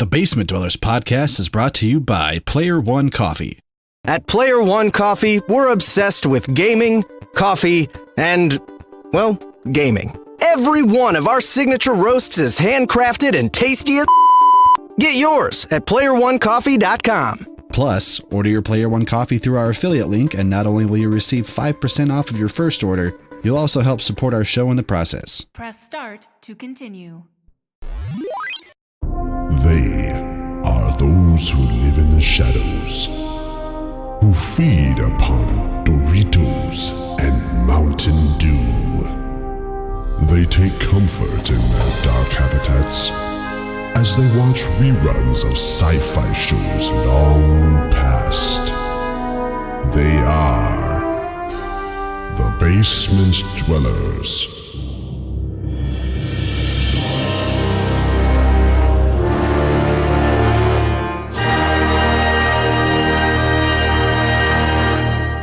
The Basement Dwellers podcast is brought to you by Player One Coffee. At Player One Coffee, we're obsessed with gaming, coffee, and, well, gaming. Every one of our signature roasts is handcrafted and tasty as Get yours at playeronecoffee.com. Plus, order your Player One Coffee through our affiliate link, and not only will you receive 5% off of your first order, you'll also help support our show in the process. Press start to continue. They are those who live in the shadows, who feed upon Doritos and Mountain Dew. They take comfort in their dark habitats as they watch reruns of sci-fi shows long past. They are the Basement Dwellers.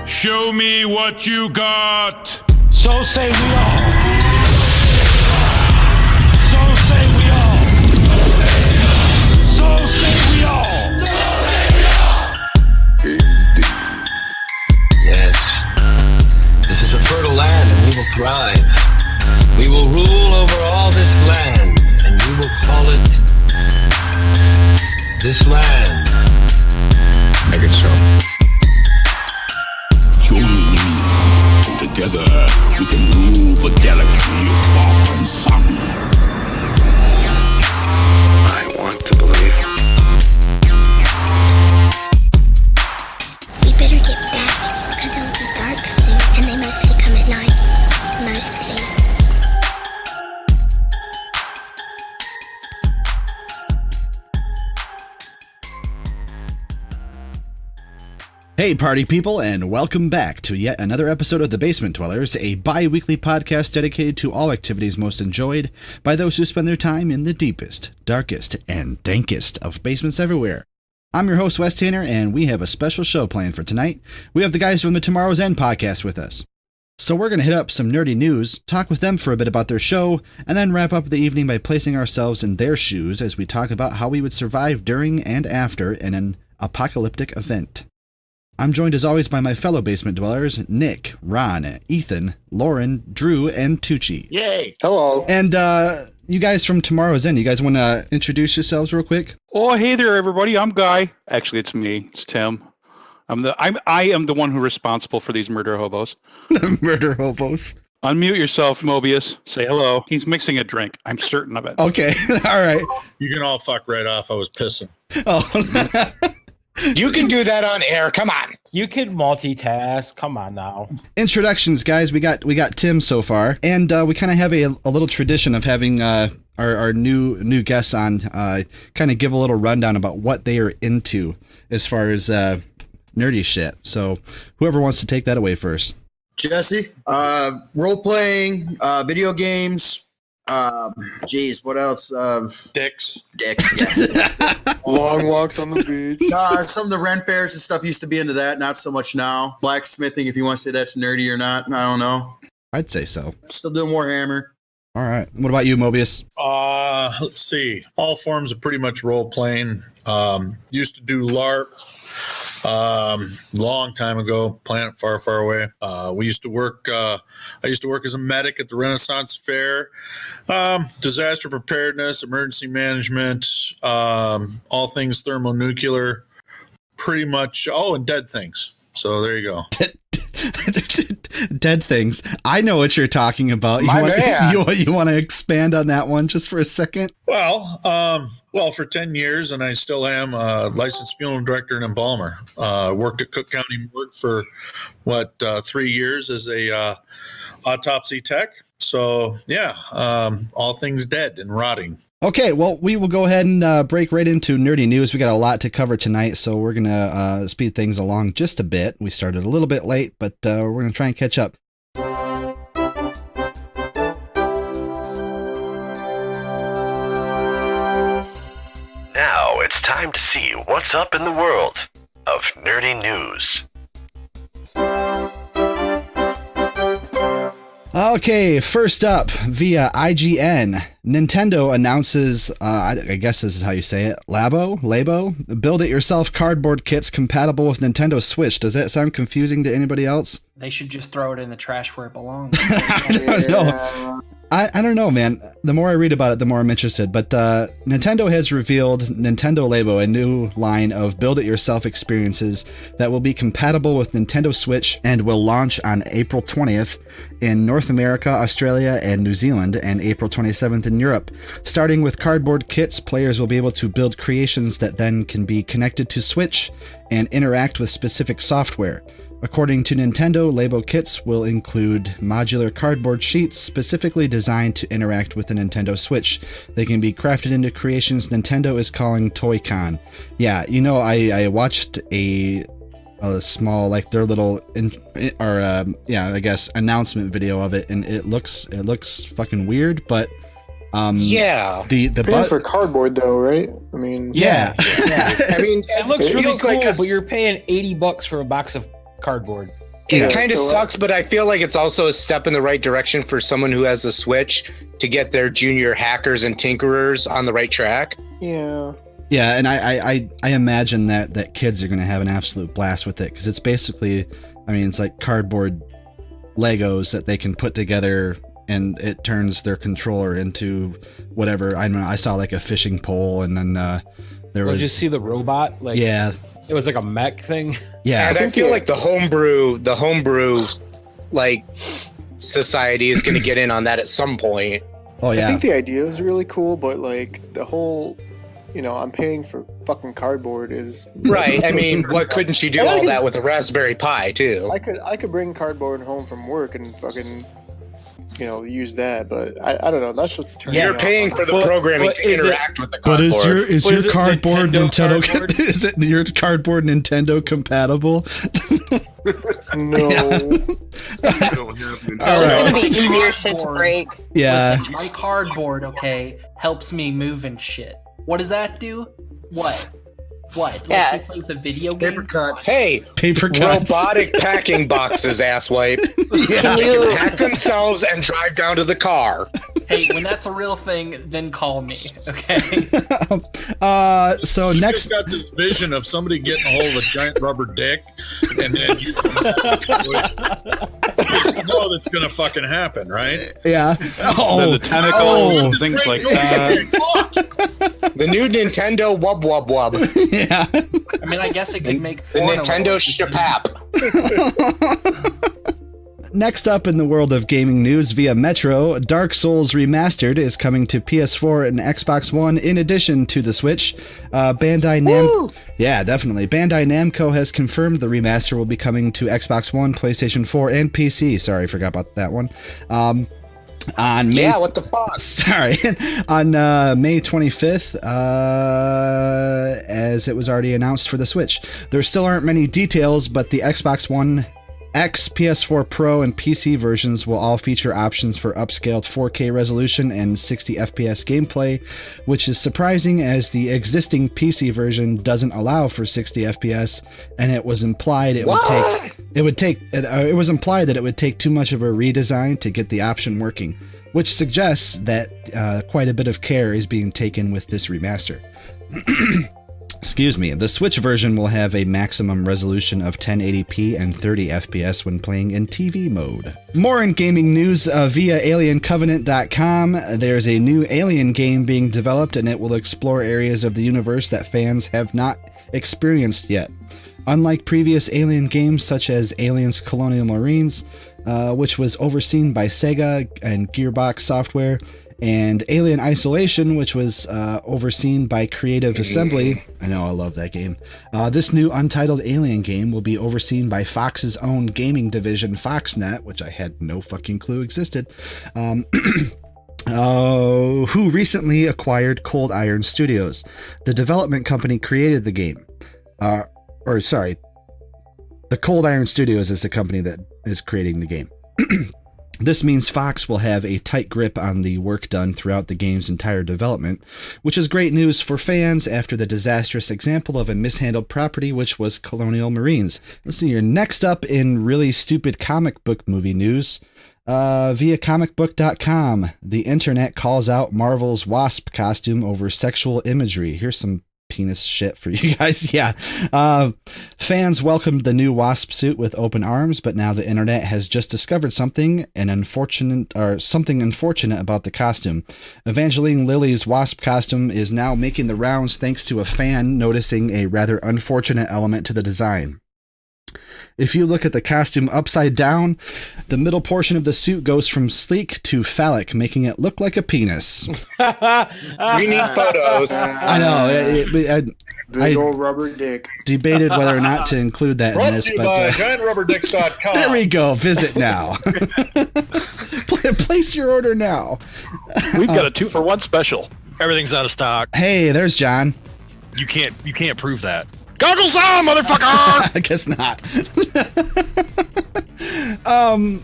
Show me what you got. So say we all. So say we all. So say we all. Indeed. Yes. This is a fertile land and we will thrive. We will rule over all this land and we will call it this land. Make it so. Join me. Together, we can rule the galaxy far and some. I want to believe. We better get back, because it'll be dark soon, and they mostly come at night. Mostly. Hey party people, and welcome back to yet another episode of The Basement Dwellers, a bi-weekly podcast dedicated to all activities most enjoyed by those who spend their time in the deepest, darkest, and dankest of basements everywhere. I'm your host, Wes Tanner, and we have a special show planned for tonight. We have the guys from the Tomorrow's End podcast with us. So we're going to hit up some nerdy news, talk with them for a bit about their show, and then wrap up the evening by placing ourselves in their shoes as we talk about how we would survive during and after an apocalyptic event. I'm joined as always by my fellow basement dwellers, Nick, Ron, Ethan, Lauren, Drew, and Tucci. Yay. Hello. And you guys from Tomorrow's End, you guys want to introduce yourselves real quick? Oh, hey there, everybody. I'm Guy. Actually, it's me. It's Tim. I am the one who's responsible for these murder hobos. Murder hobos. Unmute yourself, Mobius. Say hello. He's mixing a drink. I'm certain of it. Okay. All right. You can all fuck right off. I was pissing. Oh. You can do that on air. Come on. You can multitask. Come on now. Introductions, guys. We got Tim so far, and we kind of have a little tradition of having our new guests on kind of give a little rundown about what they are into as far as nerdy shit. So whoever wants to take that away first. Jesse, role playing, video games. Geez, what else? Dicks. Yeah. Long walks on the beach. Some of the rent fairs and stuff used to be into that. Not so much now. Blacksmithing, if you want to say that's nerdy or not, I don't know. I'd say so. Still doing Warhammer. All right. What about you, Mobius? Let's see. All forms of pretty much role playing. Used to do LARP. Long time ago, planet far, far away. We used to work. I used to work as a medic at the Renaissance Fair. Disaster preparedness, emergency management, all things thermonuclear, pretty much. Oh, and dead things. So there you go. Dead things. I know what you're talking about. You want to expand on that one just for a second? Well, for 10 years, and I still am a licensed funeral director and embalmer. Worked at Cook County Morgue for 3 years as a autopsy tech. So yeah, all things dead and rotting. Okay, well, we will go ahead and break right into nerdy news. We got a lot to cover tonight, so we're going to speed things along just a bit. We started a little bit late, but we're going to try and catch up. Now it's time to see what's up in the world of nerdy news. Okay, first up, via IGN, Nintendo announces, I guess this is how you say it, Labo? Build-it-yourself cardboard kits compatible with Nintendo Switch. Does that sound confusing to anybody else? They should just throw it in the trash where it belongs. I don't know. I don't know, man. The more I read about it, the more I'm interested. But Nintendo has revealed Nintendo Labo, a new line of build-it-yourself experiences that will be compatible with Nintendo Switch and will launch on April 20th in North America, Australia, and New Zealand, and April 27th in Europe. Starting with cardboard kits, players will be able to build creations that then can be connected to Switch and interact with specific software. According to Nintendo, Labo kits will include modular cardboard sheets specifically designed to interact with the Nintendo Switch. They can be crafted into creations Nintendo is calling Toy-Con. Yeah, you know, I watched a small, like, their little I guess announcement video of it, and it looks fucking weird, but the paying for cardboard though, right? I mean, yeah. I mean, it looks really feels cool, like but you're paying $80 for a box of cardboard. It kind of sucks, but I feel like it's also a step in the right direction for someone who has a Switch to get their junior hackers and tinkerers on the right track. Yeah. Yeah, and I imagine that kids are going to have an absolute blast with it, because it's basically, I mean, it's like cardboard Legos that they can put together, and it turns their controller into whatever. I don't know. I saw like a fishing pole, and then there was. Did you see the robot? Like, yeah, it was like a mech thing. Yeah, and I feel like the homebrew like society is going to get in on that at some point. Oh yeah, I think the idea is really cool, but like the whole, I'm paying for fucking cardboard is right. I mean, what couldn't you do all that with a Raspberry Pi too? I could bring cardboard home from work and fucking use that, but I don't know. That's what's turning. You're paying for the programming to interact with the cardboard. But is your cardboard Nintendo? Cardboard? Is it your cardboard Nintendo compatible? No. It's gonna be easier shit to break. Yeah. Listen, my cardboard, helps me move and shit. What does that do? What? Let's me play with a video game? Paper cuts. Hey, paper cuts. Robotic packing boxes, asswipe. Yeah. They can hack themselves and drive down to the car. Hey, when that's a real thing, then call me, okay? So You next, just got this vision of somebody getting a hold of a giant rubber dick, and then you know that's gonna fucking happen, right? yeah. The tentacles, things like that. The new Nintendo Wub Wub Wub. Yeah. I mean, I guess it could make The Nintendo Shapap. Next up in the world of gaming news via Metro, Dark Souls Remastered is coming to PS4 and Xbox One in addition to the Switch. Bandai Namco, yeah, definitely. Bandai Namco has confirmed the remaster will be coming to Xbox One, PlayStation 4, and PC. Sorry, I forgot about that one. On May, what the fuck? Sorry, on May 25th, as it was already announced for the Switch. There still aren't many details, but the Xbox One X, PS4 Pro, and PC versions will all feature options for upscaled 4K resolution and 60 FPS gameplay, which is surprising as the existing PC version doesn't allow for 60 FPS, and it was implied it was implied that it would take too much of a redesign to get the option working, which suggests that quite a bit of care is being taken with this remaster. Excuse me. The Switch version will have a maximum resolution of 1080p and 30 FPS when playing in TV mode. More in gaming news via AlienCovenant.com. There's a new Alien game being developed, and it will explore areas of the universe that fans have not experienced yet. Unlike previous Alien games such as Aliens Colonial Marines, which was overseen by Sega and Gearbox Software, and Alien Isolation, which was overseen by Creative Assembly. I know, I love that game. This new untitled Alien game will be overseen by Fox's own gaming division, Foxnet, which I had no fucking clue existed, who recently acquired Cold Iron Studios. The development company created the game. The Cold Iron Studios is the company that is creating the game. This means Fox will have a tight grip on the work done throughout the game's entire development, which is great news for fans after the disastrous example of a mishandled property, which was Colonial Marines. Let's see here. Next up in really stupid comic book movie news, Via comicbook.com, the internet calls out Marvel's Wasp costume over sexual imagery. Here's some penis shit for you guys. Yeah. Fans welcomed the new Wasp suit with open arms, but now the internet has just discovered something unfortunate about the costume. Evangeline Lilly's Wasp costume is now making the rounds thanks to a fan noticing a rather unfortunate element to the design. If you look at the costume upside down, the middle portion of the suit goes from sleek to phallic, making it look like a penis. We need photos. I know. Big old rubber dick. Debated whether or not to include that in this, but giantrubberDicks.com. there we go. Visit now. Place your order now. We've got a 2-for-1 special. Everything's out of stock. Hey, there's John. You can't prove that. Goggles on, motherfucker! I guess not.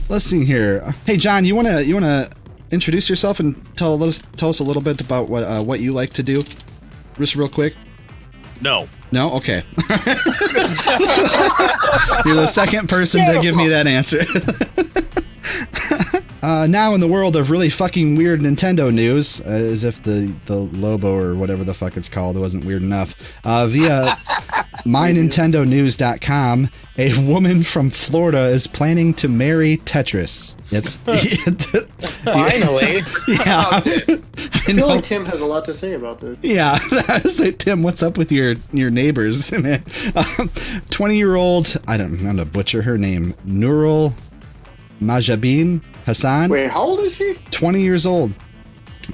Let's see here. Hey, John, you wanna introduce yourself and tell us a little bit about what you like to do, just real quick? No. No? Okay. You're the second person to give me that answer. Now in the world of really fucking weird Nintendo news, as if the Lobo or whatever the fuck it's called wasn't weird enough, via mynintendonews.com, a woman from Florida is planning to marry Tetris. Finally. Yeah. I feel like Tim has a lot to say about this. Yeah. So, Tim, what's up with your neighbors, man? 20-year-old, I don't know how to butcher her name, Nurul Majabin Hassan. Wait, how old is she? 20 years old.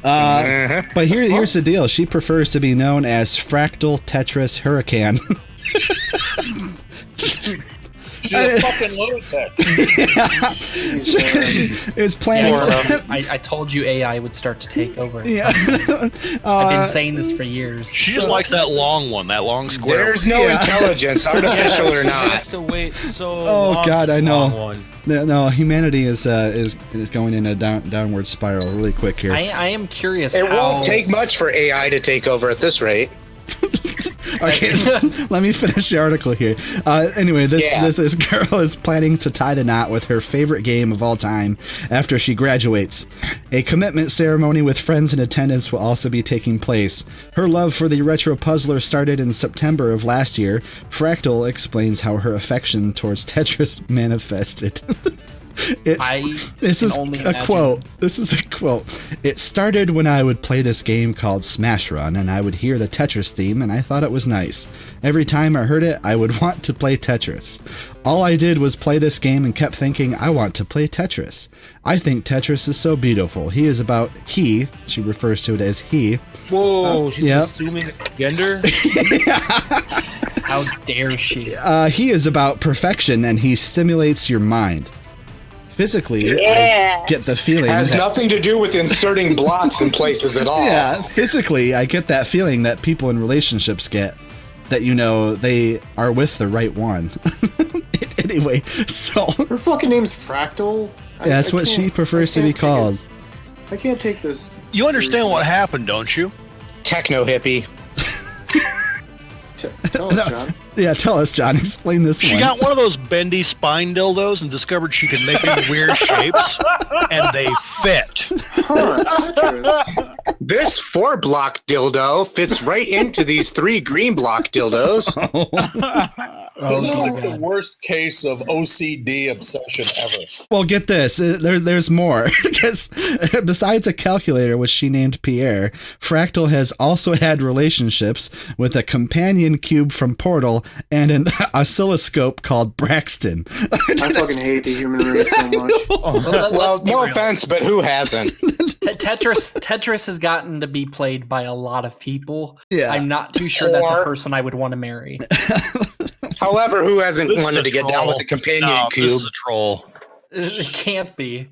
But here's the deal. She prefers to be known as Fractal Tetris Hurricane. She's a fucking lunatic. She is planning. I told you AI would start to take over. Yeah. I've been saying this for years. She just likes that long one, that long square. There's no intelligence, artificial or not. He has to wait so Oh long. God, I know. One. No, humanity is going in a downward spiral really quick here. I am curious. It won't take much for AI to take over at this rate. Okay, let me finish the article here. Anyway, this girl is planning to tie the knot with her favorite game of all time after she graduates. A commitment ceremony with friends in attendance will also be taking place. Her love for the retro puzzler started in September of last year. Fractal explains how her affection towards Tetris manifested. This is a quote. It started when I would play this game called Smash Run, and I would hear the Tetris theme, and I thought it was nice. Every time I heard it, I would want to play Tetris. All I did was play this game and kept thinking, I want to play Tetris. I think Tetris is so beautiful. She refers to it as he. Whoa, she's assuming gender? How dare she? He is about perfection, and he stimulates your mind. Physically, I get the feeling Has nothing to do with inserting blocks in places at all. Yeah, physically, I get that feeling that people in relationships get, that they are with the right one. Anyway, so her fucking name's Fractal. That's what she prefers to be called. I can't take this. You understand what happened, don't you? Techno hippie. Tell us, John. Yeah, tell us, John. Explain this one. She got one of those bendy spine dildos and discovered she could make them weird shapes, and they fit. This 4-block dildo fits right into these 3 green block dildos. This is like the worst case of OCD obsession ever. Well, get this. There's more. Because besides a calculator, which she named Pierre, Fractal has also had relationships with a companion cube from Portal and an oscilloscope called Braxton. I fucking hate the human race so much. Well, no offense, but who hasn't? Tetris has gotten to be played by a lot of people. Yeah. I'm not too sure that's a person I would want to marry. However, who hasn't wanted to get down with the companion cube? This is a troll. It can't be.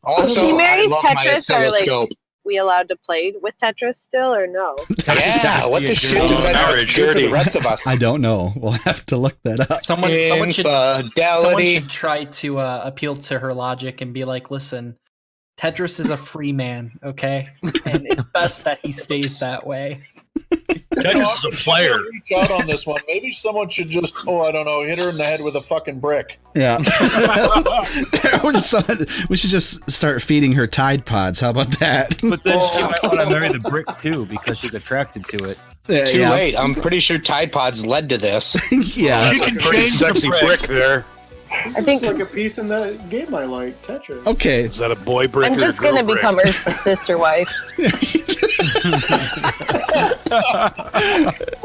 Also, she marries I love my Tetris, or oscilloscope. we allowed to play with Tetris still, or no? Yeah, what the shit does that have to do for the rest of us? I don't know. We'll have to look that up. Someone should try to appeal to her logic and be like, listen, Tetris is a free man, okay? And it's best that he stays that way. Tetris is a player. Reach out on this one. Maybe someone should just, I don't know, hit her in the head with a fucking brick. Yeah. We should just start feeding her Tide Pods. How about that? But then she might want to marry the brick too because she's attracted to it. Too late. I'm pretty sure Tide Pods led to this. Yeah. You can change the brick there. This looks like a piece in that game I like, Tetris. Okay. Is that a boy brick? I'm just gonna become her sister wife.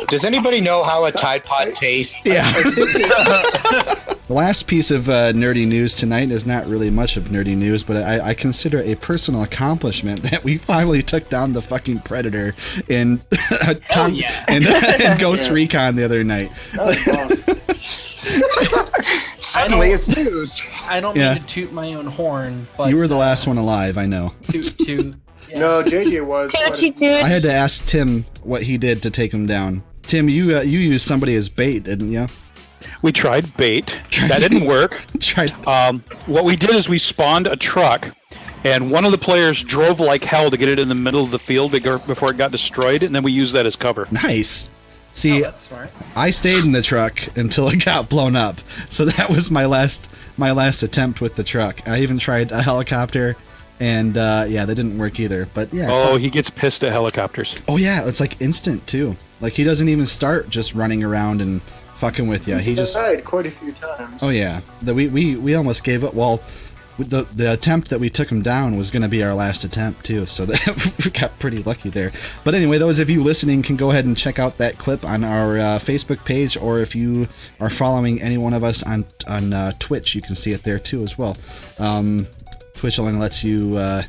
Does anybody know how a Tide Pod tastes? Yeah. The last piece of nerdy news tonight is not really much of nerdy news, but I consider a personal accomplishment that we finally took down the fucking Predator in Ghost Recon the other night. That was awesome. Suddenly it's news. I don't mean to toot my own horn, but You were the last one alive, I know. toot. Yeah. No, JJ was. I had to ask Tim what he did to take him down. Tim, you used somebody as bait, didn't you? We tried bait. That didn't work. What we did is we spawned a truck, and one of the players drove like hell to get it in the middle of the field before it got destroyed, and then we used that as cover. Nice. See, that's smart. I stayed in the truck until it got blown up, so that was my last attempt with the truck. I even tried a helicopter, and that didn't work either. But yeah. Oh, he gets pissed at helicopters. Oh yeah, it's like instant too. Like he doesn't even start just running around and fucking with you. He just died quite a few times. Oh yeah, we almost gave up. Well, the attempt that we took him down was going to be our last attempt too, so that we got pretty lucky there. But anyway, those of you listening can go ahead and check out that clip on our Facebook page, or if you are following any one of us on Twitch, you can see it there too as well. Twitch only lets you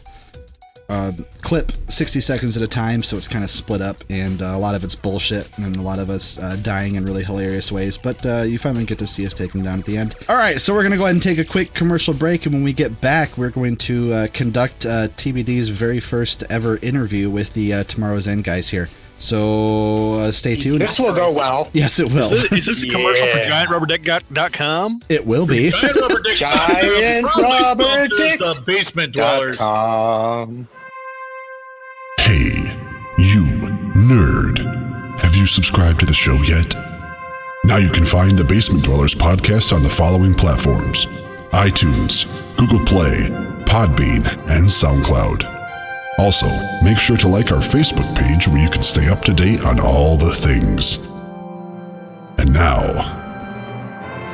clip 60 seconds at a time, so it's kind of split up, and a lot of it's bullshit, and a lot of us dying in really hilarious ways, but you finally get to see us take them down at the end. Alright, so we're going to go ahead and take a quick commercial break, and when we get back, we're going to conduct TBD's very first ever interview with the Tomorrow's End guys here. So stay tuned. This will go well. Yes, it will. Is this a commercial for GiantRubberDick.com? It will be. Giant Rubber Dick. The Basement Dwellers. Hey, you nerd. Have you subscribed to the show yet? Now you can find the Basement Dwellers podcast on the following platforms: iTunes, Google Play, Podbean, and SoundCloud. Also, make sure to like our Facebook page where you can stay up to date on all the things. And now,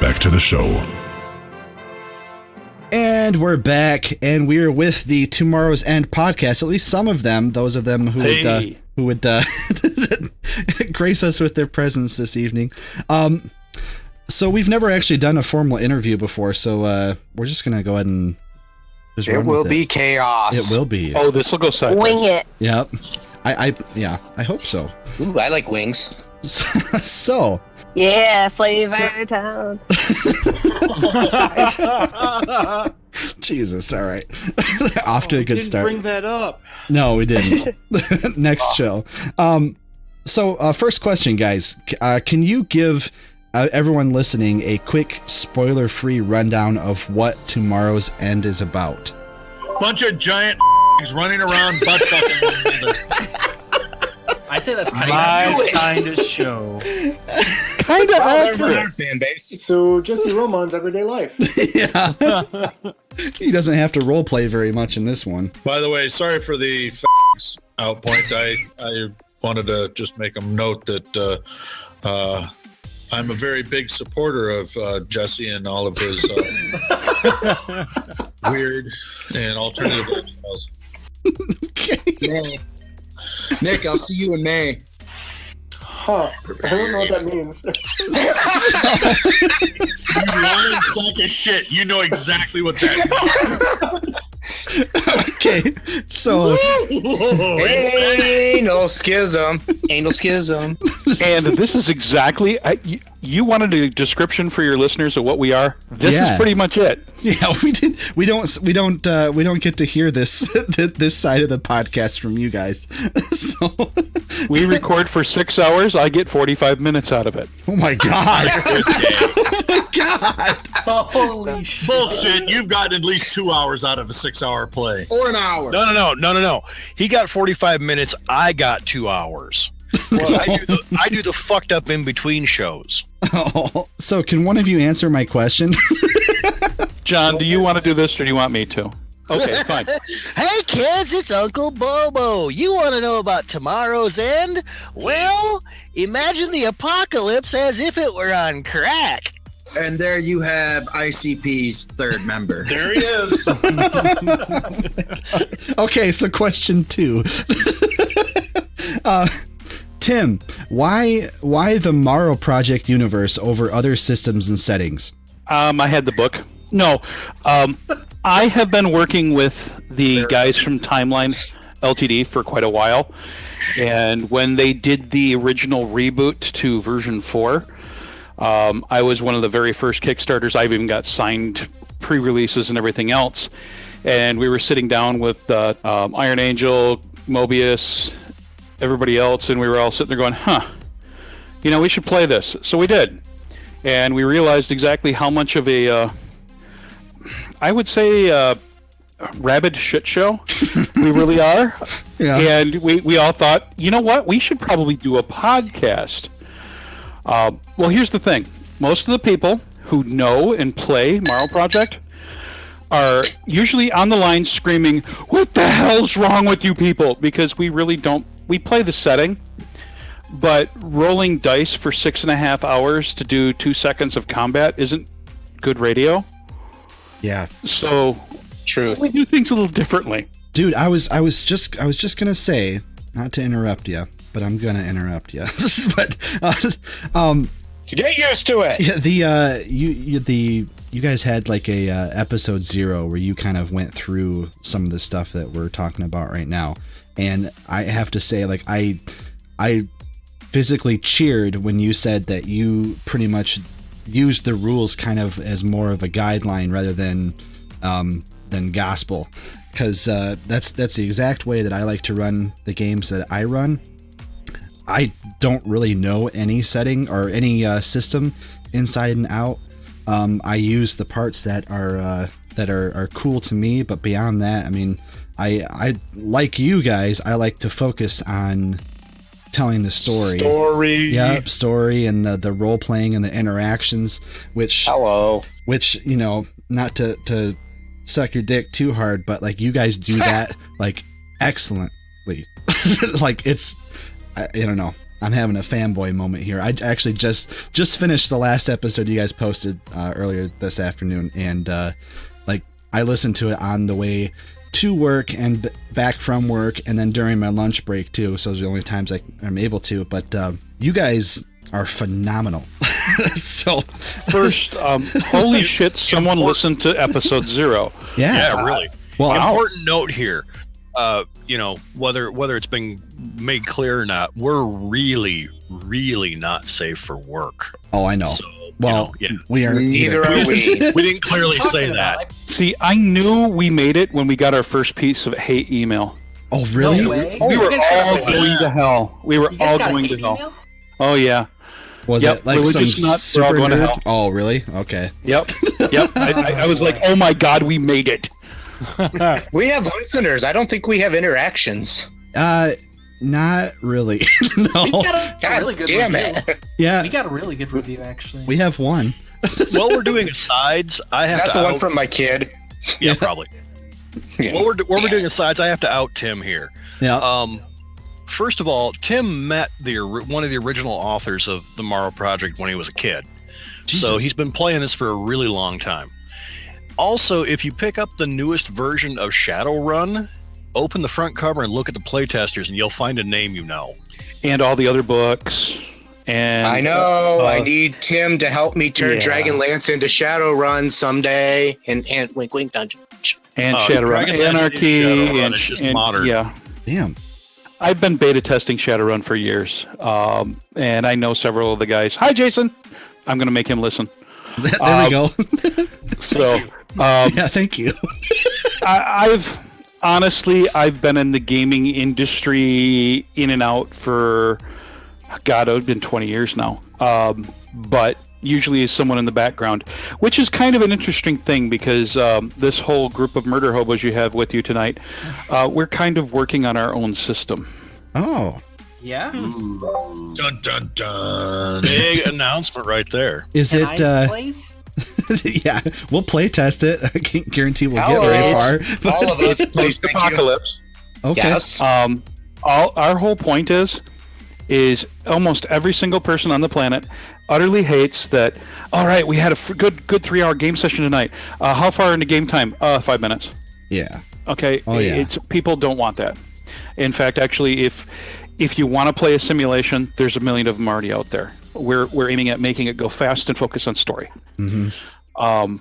back to the show. And we're back, and we're with the Tomorrow's End podcast. At least some of them, those of them who would grace us with their presence this evening. So we've never actually done a formal interview before, so we're just gonna go ahead and it will be chaos. It will be. Oh, this will go sideways. Wing it. Yep. I hope so. Ooh, I like wings. So. Yeah, Flavor Town. Jesus, all right. Off to a good start. Bring that up. No, we didn't. Next show. So, first question, guys. Can you give everyone listening a quick spoiler-free rundown of what Tomorrow's End is about? Bunch of giant running around butt fucking. I'd say that's my kind of show. Kind of accurate. Fan base. So Jesse Roman's everyday life. Yeah. He doesn't have to role play very much in this one. By the way, sorry for the out point. I wanted to just make a note that I'm a very big supporter of Jesse and all of his weird and alternative lifestyles. Okay. Nick, I'll see you in May. Huh. I don't know what that means. You lying sack of shit. You know exactly what that means. Okay, so anal schism. And this is exactly you wanted a description for your listeners of what we are. This is pretty much it. Yeah, we don't get to hear this this side of the podcast from you guys. So we record for 6 hours. I get 45 minutes out of it. Oh my god! Oh my god! Holy shit! Bullshit! You've gotten at least 2 hours out of a 6-hour play, or an hour. No. He got 45 minutes. I got 2 hours. Well, I do the fucked up in between shows. Oh, so can one of you answer my question? John, do you want to do this or do you want me to? Okay, fine. Hey kids, it's Uncle Bobo. You want to know about tomorrow's end? Well, imagine the apocalypse as if it were on crack. And there you have ICP's third member. There he is. Okay, so question 2. Tim, why the Morrow Project universe over other systems and settings? I had the book. No, I have been working with the guys from Timeline Ltd for quite a while, and when they did the original reboot to version 4, I was one of the very first Kickstarters. I've even got signed pre-releases and everything else, and we were sitting down with Iron Angel, Mobius, everybody else, and we were all sitting there going, we should play this. So we did, and we realized exactly how much of a I would say rabid shit show we really are. Yeah. And we all thought, you know what, we should probably do a podcast. Well, here's the thing. Most of the people who know and play Morrow Project are usually on the line screaming, what the hell's wrong with you people? Because we really don't. We play the setting, but rolling dice for 6.5 hours to do 2 seconds of combat isn't good radio. Yeah. So true. We do things a little differently. Dude, I was just gonna say, not to interrupt you, but I'm gonna interrupt you. But get used to it. Yeah, you guys had like a episode 0 where you kind of went through some of the stuff that we're talking about right now, and I have to say, like, I physically cheered when you said that you pretty much used the rules kind of as more of a guideline rather than gospel, because that's the exact way that I like to run the games that I run. I don't really know any setting or any system inside and out. I use the parts that are cool to me, but beyond that, I mean, I like you guys, I like to focus on telling the story. Yep, story and the role playing and the interactions, which not to suck your dick too hard, but like you guys do that like excellently. Like it's, I don't know, I'm having a fanboy moment here. I actually just finished the last episode you guys posted earlier this afternoon, and like I listened to it on the way to work and back from work, and then during my lunch break too. So those are the only times I'm able to. But you guys are phenomenal. So first, holy shit! Someone listened to episode 0. Yeah, really. Well, important note here. Whether it's been made clear or not, we're really, really not safe for work. Oh, I know. So, we are. Neither are we. We didn't clearly say that. See, I knew we made it when we got our first piece of hate email. Oh, really? No way. We were all going to hell. We were all going to hell. Oh, yeah. Was it like some super nerd? Oh, really? Okay. Yep. I was like, oh my god, we made it. We have listeners. I don't think we have interactions. Not really. No. We got a really good damn review. it. Yeah. We got a really good review, actually. We have one. While we're doing asides, I have That's to the one from my kid. Yeah, probably. Yeah. While we're doing asides, I have to out Tim here. Yeah. First of all, Tim met one of the original authors of the Morrow Project when he was a kid. Jesus. So he's been playing this for a really long time. Also, if you pick up the newest version of Shadowrun, open the front cover and look at the playtesters, and you'll find a name you know. And all the other books. And I know. I need Tim to help me turn Dragonlance into Shadowrun someday. And wink, wink, dungeon. And Shadowrun Anarchy. Shadowrun, it's just modern. Yeah. Damn. I've been beta testing Shadowrun for years, and I know several of the guys. Hi, Jason. I'm going to make him listen. There we go. So, yeah, thank you. I've been in the gaming industry in and out for, God, it's been 20 years now. But usually as someone in the background, which is kind of an interesting thing because this whole group of murder hobos you have with you tonight, we're kind of working on our own system. Oh. Yeah. Dun dun dun. Big announcement right there. Is Can it? I plays? Yeah, we'll play test it. I can't guarantee we'll get very far. But All of us, please. Thank you. Apocalypse. okay. Yes. Our whole point is almost every single person on the planet utterly hates that. All right, we had a good 3-hour game session tonight. How far into game time? 5 minutes. Yeah. Okay. Oh, yeah. It's people don't want that. In fact, actually, if you want to play a simulation, there's a million of them already out there. We're aiming at making it go fast and focus on story. Mm-hmm.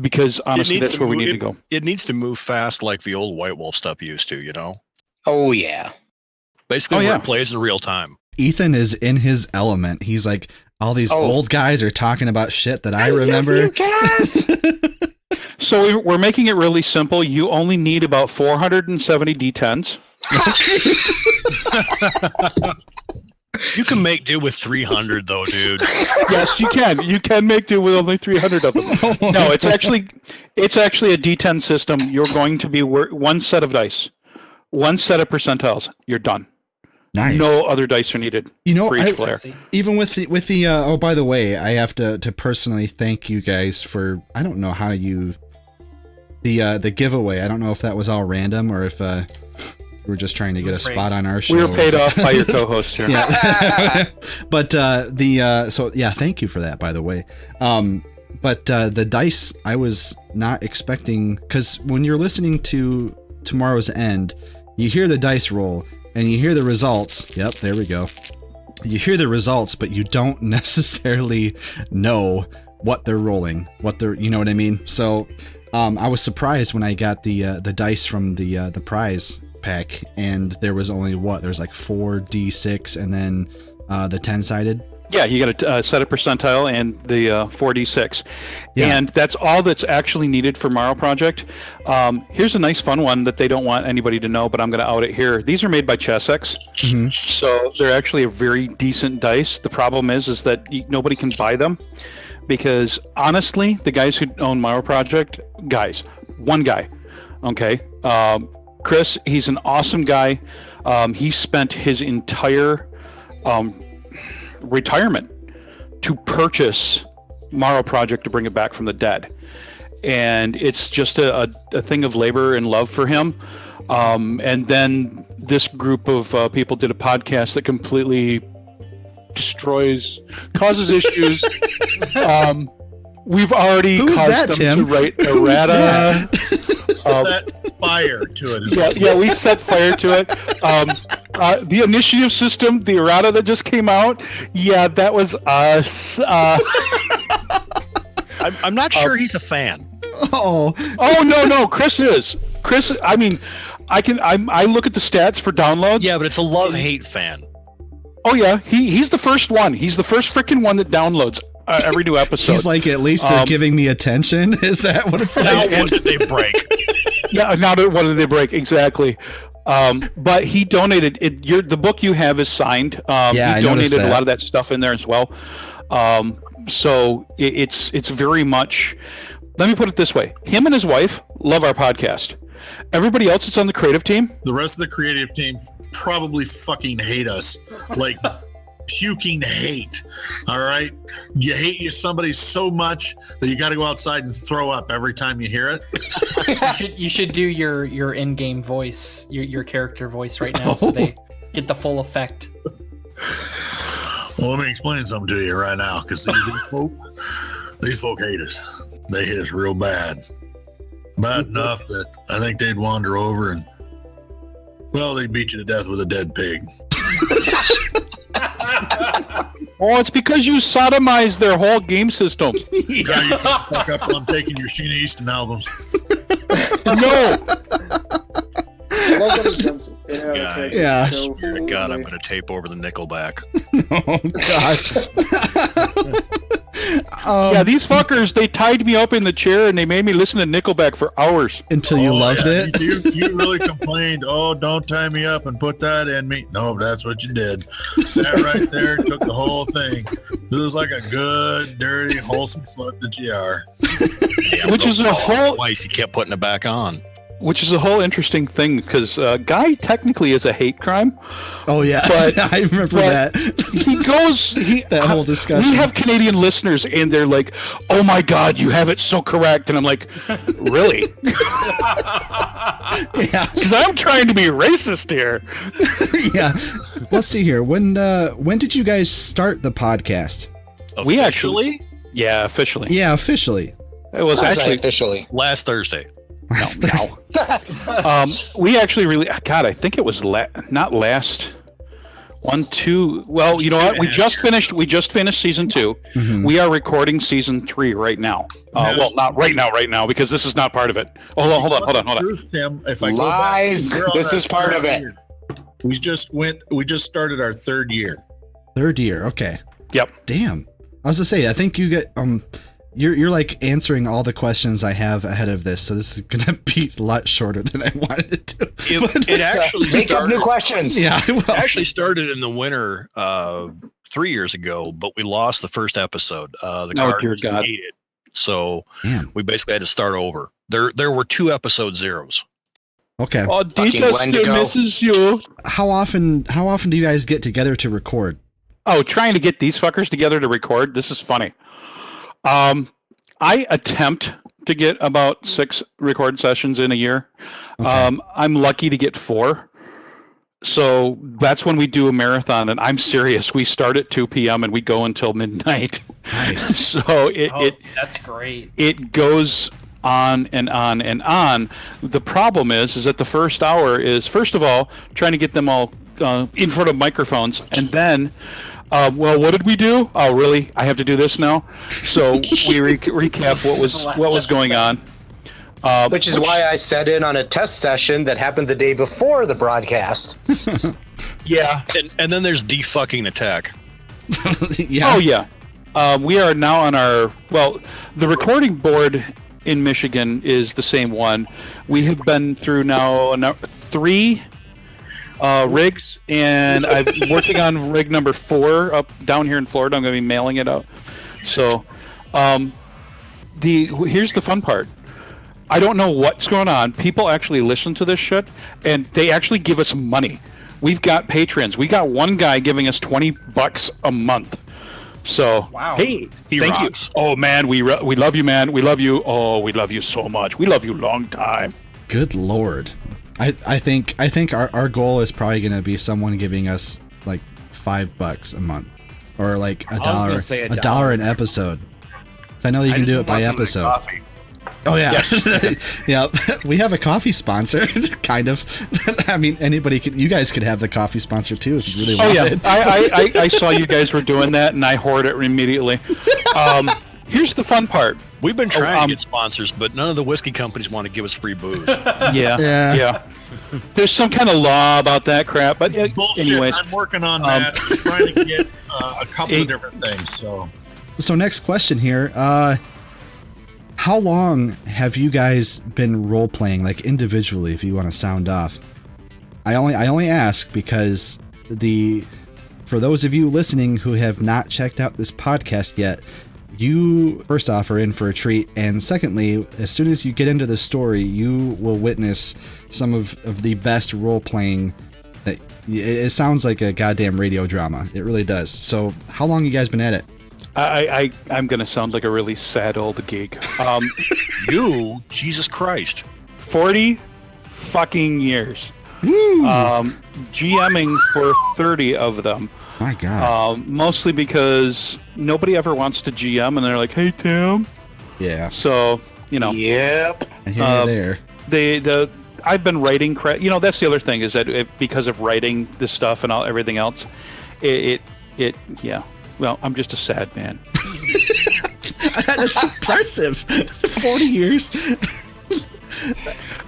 Because honestly, that's where we need to go. It needs to move fast like the old White Wolf stuff used to, you know? Oh, yeah. Basically, where it plays in real time. Ethan is in his element. He's like, all these old guys are talking about shit that I remember. So we're making it really simple. You only need about 470 D10s. You can make do with 300 though, dude. Yes, you can. You can make do with only 300 of them. No, it's actually a D10 system. You're going to be one set of dice, one set of percentiles. You're done. Nice. No other dice are needed. You know, for each player. Even with the oh, by the way, I have to personally thank you guys for, I don't know how you the giveaway. I don't know if that was all random or if we're just trying to get a spot on our show. We were paid off by your co-host here. Yeah. But so yeah, thank you for that, by the way. But the dice, I was not expecting, because when you're listening to Tomorrow's End, you hear the dice roll and you hear the results. Yep, there we go. You hear the results, but you don't necessarily know what they're rolling, you know what I mean? So I was surprised when I got the dice from the prize pack, and there was only there's like 4d6 and then the 10-sided. Yeah, you got a set of percentile and the 4d6. Yeah. And that's all that's actually needed for Morrow Project. Here's a nice fun one that they don't want anybody to know, but I'm going to out it here. These are made by Chessex. Mm-hmm. So they're actually a very decent dice. The problem is that nobody can buy them, because honestly, the guys who own Morrow Project, one guy, okay? Chris, he's an awesome guy. He spent his entire retirement to purchase Morrow Project to bring it back from the dead, and it's just a thing of labor and love for him. And then this group of people did a podcast that completely causes issues. We've already caused them Tim? to write errata. Set fire to it. Yeah, we set fire to it. The initiative system, the errata that just came out, yeah, that was us. I'm not sure he's a fan. Oh no, Chris is. Chris, I mean, I look at the stats for downloads. Yeah, but it's a love-hate fan. Oh yeah, he's the first one. He's the first freaking one that downloads every new episode. He's like, at least they're giving me attention. Is that what it's like? Now, what did they break? Yeah, what did they break? Exactly. But he donated it. The book you have is signed. He donated a lot of that stuff in there as well. So it's very much. Let me put it this way: him and his wife love our podcast. Everybody else that's on the creative team, the rest of the creative team probably fucking hate us, like puking hate. All right, you hate somebody so much that you got to go outside and throw up every time you hear it. You should do your in-game voice, your character voice right now, so they get the full effect. Well, let me explain something to you right now, because these folk hate us. They hate us real bad. Bad enough that I think they'd wander over and, well, they'd beat you to death with a dead pig. Oh, it's because you sodomized their whole game system. Yeah, you fuck up on taking your Sheena Easton albums. No. Yeah. God, I'm going to tape over the Nickelback. Oh, God. Yeah, these fuckers, they tied me up in the chair and they made me listen to Nickelback for hours. Until you loved it? You really complained, oh, don't tie me up and put that in me. No, that's what you did. That right there took the whole thing. It was like a good, dirty, wholesome slut that you are. Yeah, which is a whole... Twice he kept putting it back on. which is a whole interesting thing because Guy technically is a hate crime. Oh yeah, but, I remember that. He goes. That whole discussion. We have Canadian listeners, and they're like, "Oh my God, you have it so correct," and I'm like, "Really?" Yeah, because I'm trying to be racist here. Yeah. Let's see here. When did you guys start the podcast? We actually, officially. Yeah, officially. It was actually officially last Thursday. We actually really, God, I think it was not last 1, 2. Well, you know what? We just finished season 2. Mm-hmm. We are recording season 3 right now. Well, not right now, because this is not part of it. Hold on. Tim, if I Lies. go back, This is part of it. We just started our 3rd year. 3rd year. Okay. Yep. Damn. I was to say, I think you get You're like answering all the questions I have ahead of this, so this is gonna be a lot shorter than I wanted it to. It actually make up new questions. Yeah, it actually started in the winter 3 years ago, but we lost the first episode. The Cardinals ate it, so we basically had to start over. There were 2 episode zeros. Okay. Oh, Dita still misses you. How often do you guys get together to record? Oh, trying to get these fuckers together to record. This is funny. I attempt to get about 6 record sessions in a year. Okay. I'm lucky to get 4. So that's when we do a marathon, and I'm serious. We start at 2 p.m. and we go until midnight. Nice. So that's great. It goes on and on and on. The problem is that the first hour is, first of all, trying to get them all in front of microphones, and then well, what did we do? Oh, really? I have to do this now. So we recap what was going on. Which is why I set in on a test session that happened the day before the broadcast. Yeah, and then there's defucking attack. Yeah. Oh yeah. We are now on the recording board in Michigan is the same one. We have been through now 3 rigs, and I'm working on rig number 4 up down here in Florida. I'm going to be mailing it out. So, here's the fun part. I don't know what's going on. People actually listen to this shit, and they actually give us money. We've got patrons. We got one guy giving us $20 a month. So, wow. Hey, thank you. Oh man, we love you, man. We love you. Oh, we love you so much. We love you long time. Good Lord. I think our goal is probably going to be someone giving us like $5 a month, or like $1 an episode. So I know you can do it by episode. Oh yeah, yeah. We have a coffee sponsor, kind of. I mean, you guys could have the coffee sponsor too if you really wanted. Oh yeah, I saw you guys were doing that, and I hoard it immediately. Here's the fun part. We've been trying to get sponsors, but none of the whiskey companies want to give us free booze. Yeah. There's some kind of law about that crap, but bullshit. Anyways, I'm working on that. I'm trying to get a couple of different things. So next question here. How long have you guys been role playing, like individually? If you want to sound off, I only ask because for those of you listening who have not checked out this podcast yet, you first off are in for a treat, and secondly, as soon as you get into the story, you will witness some of the best role playing. That it sounds like a goddamn radio drama. It really does. So, how long you guys been at it? I'm gonna sound like a really sad old geek. You, Jesus Christ, 40 fucking years. Woo! GMing for 30 of them. My God. Mostly because nobody ever wants to GM, and they're like, "Hey, Tim." Yeah. So Yep. And here there. I've been writing. That's the other thing is that because of writing this stuff and everything else, yeah. Well, I'm just a sad man. That's impressive. 40 years.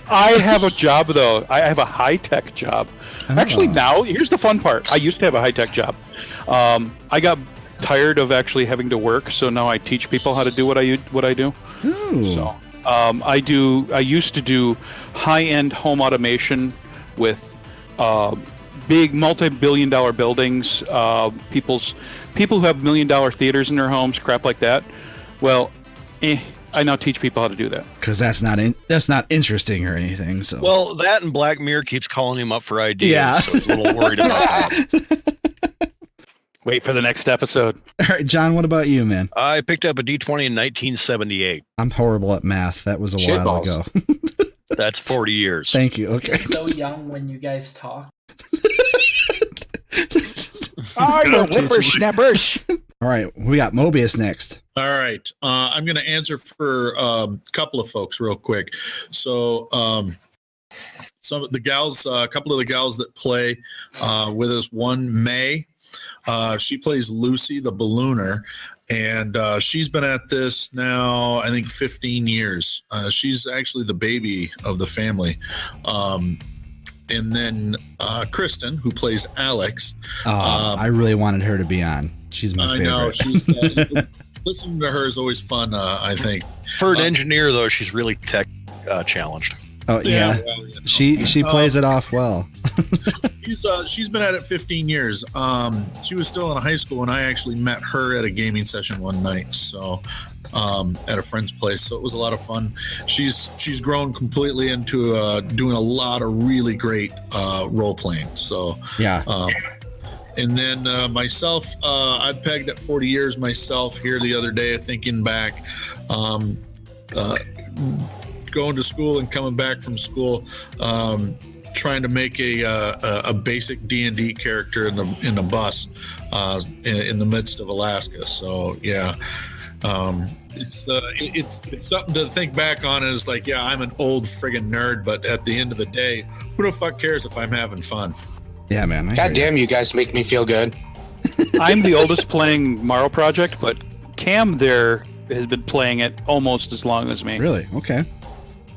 I have a job, though. I have a high-tech job. Actually, now, here's the fun part. I used to have a high-tech job. I got tired of actually having to work, so now I teach people how to do what I do. Ooh. So, I used to do high-end home automation with big multi-billion-dollar buildings, people who have $1 million theaters in their homes, crap like that. Well, I now teach people how to do that. Because that's not interesting or anything. So Well, that and Black Mirror keeps calling him up for ideas. Yeah. So he's a little worried about that. Wait for the next episode. All right, John, what about you, man? I picked up a D20 in 1978. I'm horrible at math. That was a Shit while balls. ago. That's 40 years. Thank you. Okay. So young when you guys talk. Oh, you whippersnappers. All right, we got Mobius next. All right. I'm going to answer for a couple of folks real quick. So some of the gals, a couple of the gals that play with us, one May, she plays Lucy the Ballooner, and she's been at this now, I think, 15 years. She's actually the baby of the family. And then Kristen, who plays Alex. I really wanted her to be on. She's my favorite. I know. She's, listening to her is always fun, I think. For an engineer, though, she's really tech challenged. Oh, yeah. Well, you know. She plays it off well. She's been at it 15 years. She was still in high school when I actually met her at a gaming session one night. So at a friend's place. So it was a lot of fun. She's grown completely into doing a lot of really great role playing. So yeah. And then myself, I've pegged at 40 years myself here the other day, thinking back, going to school and coming back from school, trying to make a basic D&D character in the bus in the midst of Alaska. So yeah, it's something to think back on. Is like, yeah, I'm an old friggin' nerd, but at the end of the day, who the fuck cares if I'm having fun? Yeah, man. God damn, you guys make me feel good. I'm the oldest playing Morrow Project, but Cam there has been playing it almost as long as me. Really? Okay.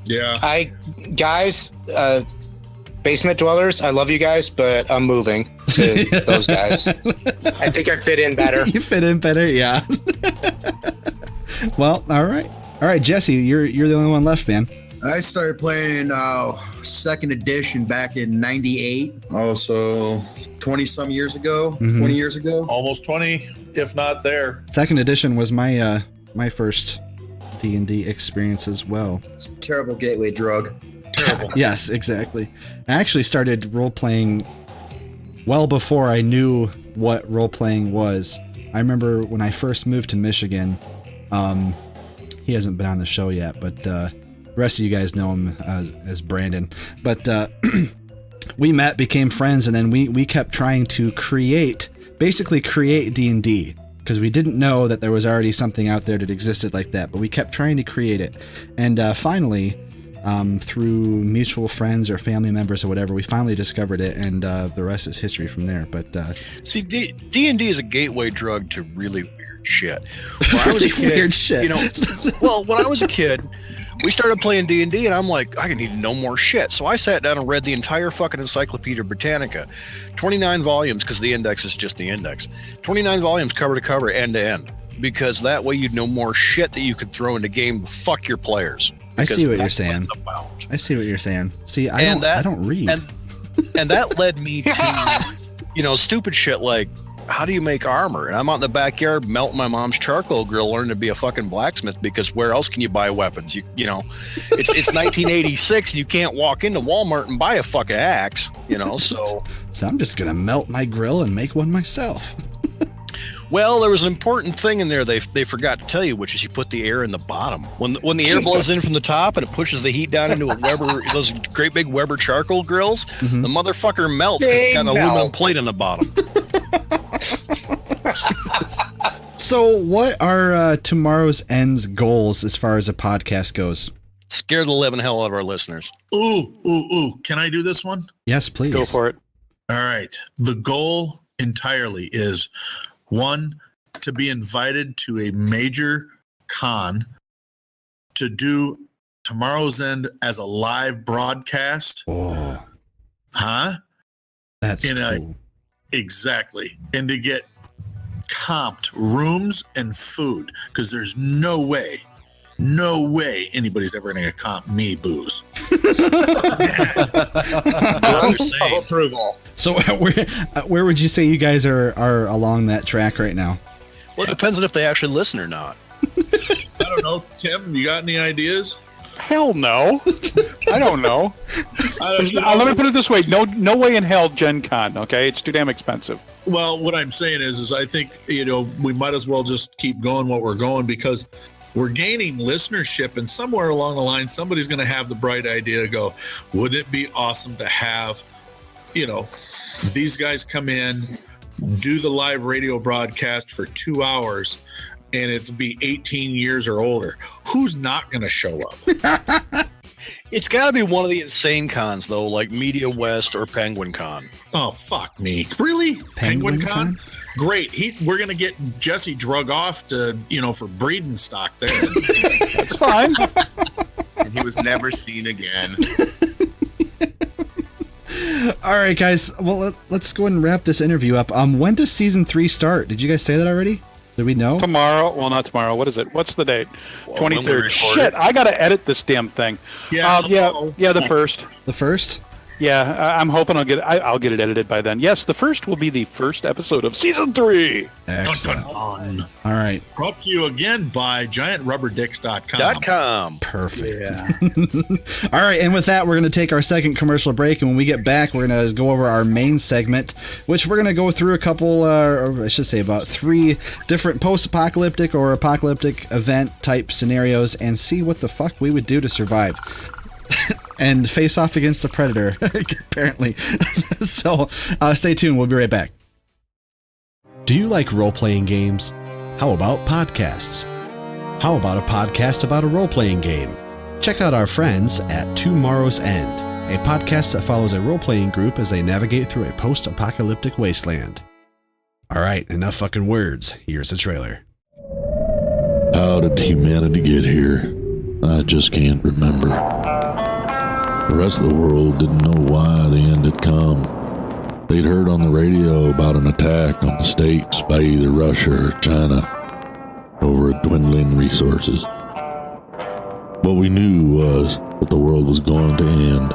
Yeah. Guys, basement dwellers, I love you guys, but I'm moving to those guys. I think I fit in better. You fit in better, yeah. Well, all right, Jesse, you're the only one left, man. I started playing second edition back in '98. Oh, so 20 some years ago, 20 years ago, almost 20, if not there. Second edition was my my first D&D experience as well. It's a terrible gateway drug. Terrible. Yes, exactly. I actually started role playing well before I knew what role playing was. I remember when I first moved to Michigan. He hasn't been on the show yet, but the rest of you guys know him as Brandon. But we met, became friends, and then we kept trying to create D&D, because we didn't know that there was already something out there that existed like that, but we kept trying to create it. And finally, through mutual friends or family members or whatever, we finally discovered it, and the rest is history from there. But see, D&D is a gateway drug to really weird shit. When I was a kid, weird shit. You know, well, when I was a kid, we started playing D&D, and I'm like, I need to know more shit. So I sat down and read the entire fucking Encyclopedia Britannica, 29 volumes, because the index is just the index. 29 volumes, cover to cover, end to end, because that way you'd know more shit that you could throw into game to fuck your players. I see what you're saying. I see what you're saying. See, I don't read. And that led me to, stupid shit like, how do you make armor? And I'm out in the backyard melting my mom's charcoal grill, learning to be a fucking blacksmith, because where else can you buy weapons? It's 1986 and you can't walk into Walmart and buy a fucking axe, so I'm just going to melt my grill and make one myself. Well, there was an important thing in there they forgot to tell you, which is you put the air in the bottom. When the air blows in from the top and it pushes the heat down into a Weber, those great big Weber charcoal grills, the motherfucker melts because it's got an aluminum plate in the bottom. So what are tomorrow's end's goals as far as a podcast goes? Scare the living hell out of our listeners. Ooh. Can I do this one? Yes, please. Go for it. All right. The goal entirely is, one, to be invited to a major con, to do Tomorrow's End as a live broadcast. Oh. Huh? That's cool. Exactly. And to get comped rooms and food, because there's no way anybody's ever going to comp me booze. Approval. So where would you say you guys are along that track right now? Well, it depends on if they actually listen or not. I don't know. Tim, you got any ideas? Hell no. I don't know. Let me put it this way. No way in hell Gen Con, okay? It's too damn expensive. Well, what I'm saying is I think, we might as well just keep going what we're going because we're gaining listenership, and somewhere along the line, somebody's going to have the bright idea to go, wouldn't it be awesome to have, these guys come in, do the live radio broadcast for 2 hours, and it's be 18 years or older. Who's not going to show up? It's got to be one of the insane cons, though, like Media West or Penguin Con. Oh, fuck me. Really? Penguin Con? Great. We're going to get Jesse drug off to, for breeding stock there. That's fine. And he was never seen again. All right, guys. Well, let's go ahead and wrap this interview up. When does season 3 start? Did you guys say that already? Did we know? Tomorrow. Well, not tomorrow. What is it? What's the date? 23rd. Shit, I got to edit this damn thing. Yeah. The 1st. The 1st? Yeah, I'm hoping I'll get it edited by then. Yes, the 1st will be the first episode of season 3. Excellent. All right. Brought to you again by GiantRubberDicks.com. Perfect. Yeah. All right, and with that, we're going to take our second commercial break, and when we get back, we're going to go over our main segment, which we're going to go through a couple, or I should say about 3 different post-apocalyptic or apocalyptic event type scenarios and see what the fuck we would do to survive. And face off against the Predator, apparently. So stay tuned. We'll be right back. Do you like role-playing games? How about podcasts? How about a podcast about a role-playing game? Check out our friends at Tomorrow's End, a podcast that follows a role-playing group as they navigate through a post-apocalyptic wasteland. All right, enough fucking words. Here's the trailer. How did humanity get here? I just can't remember. The rest of the world didn't know why the end had come. They'd heard on the radio about an attack on the States by either Russia or China over dwindling resources. What we knew was that the world was going to end,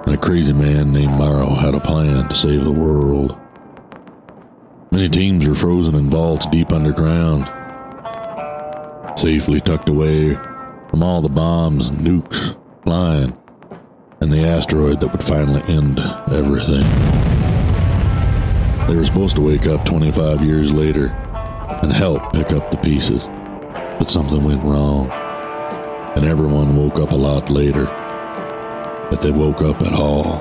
and a crazy man named Morrow had a plan to save the world. Many teams were frozen in vaults deep underground, safely tucked away from all the bombs and nukes flying, and the asteroid that would finally end everything. They were supposed to wake up 25 years later and help pick up the pieces, but something went wrong, and everyone woke up a lot later, if they woke up at all.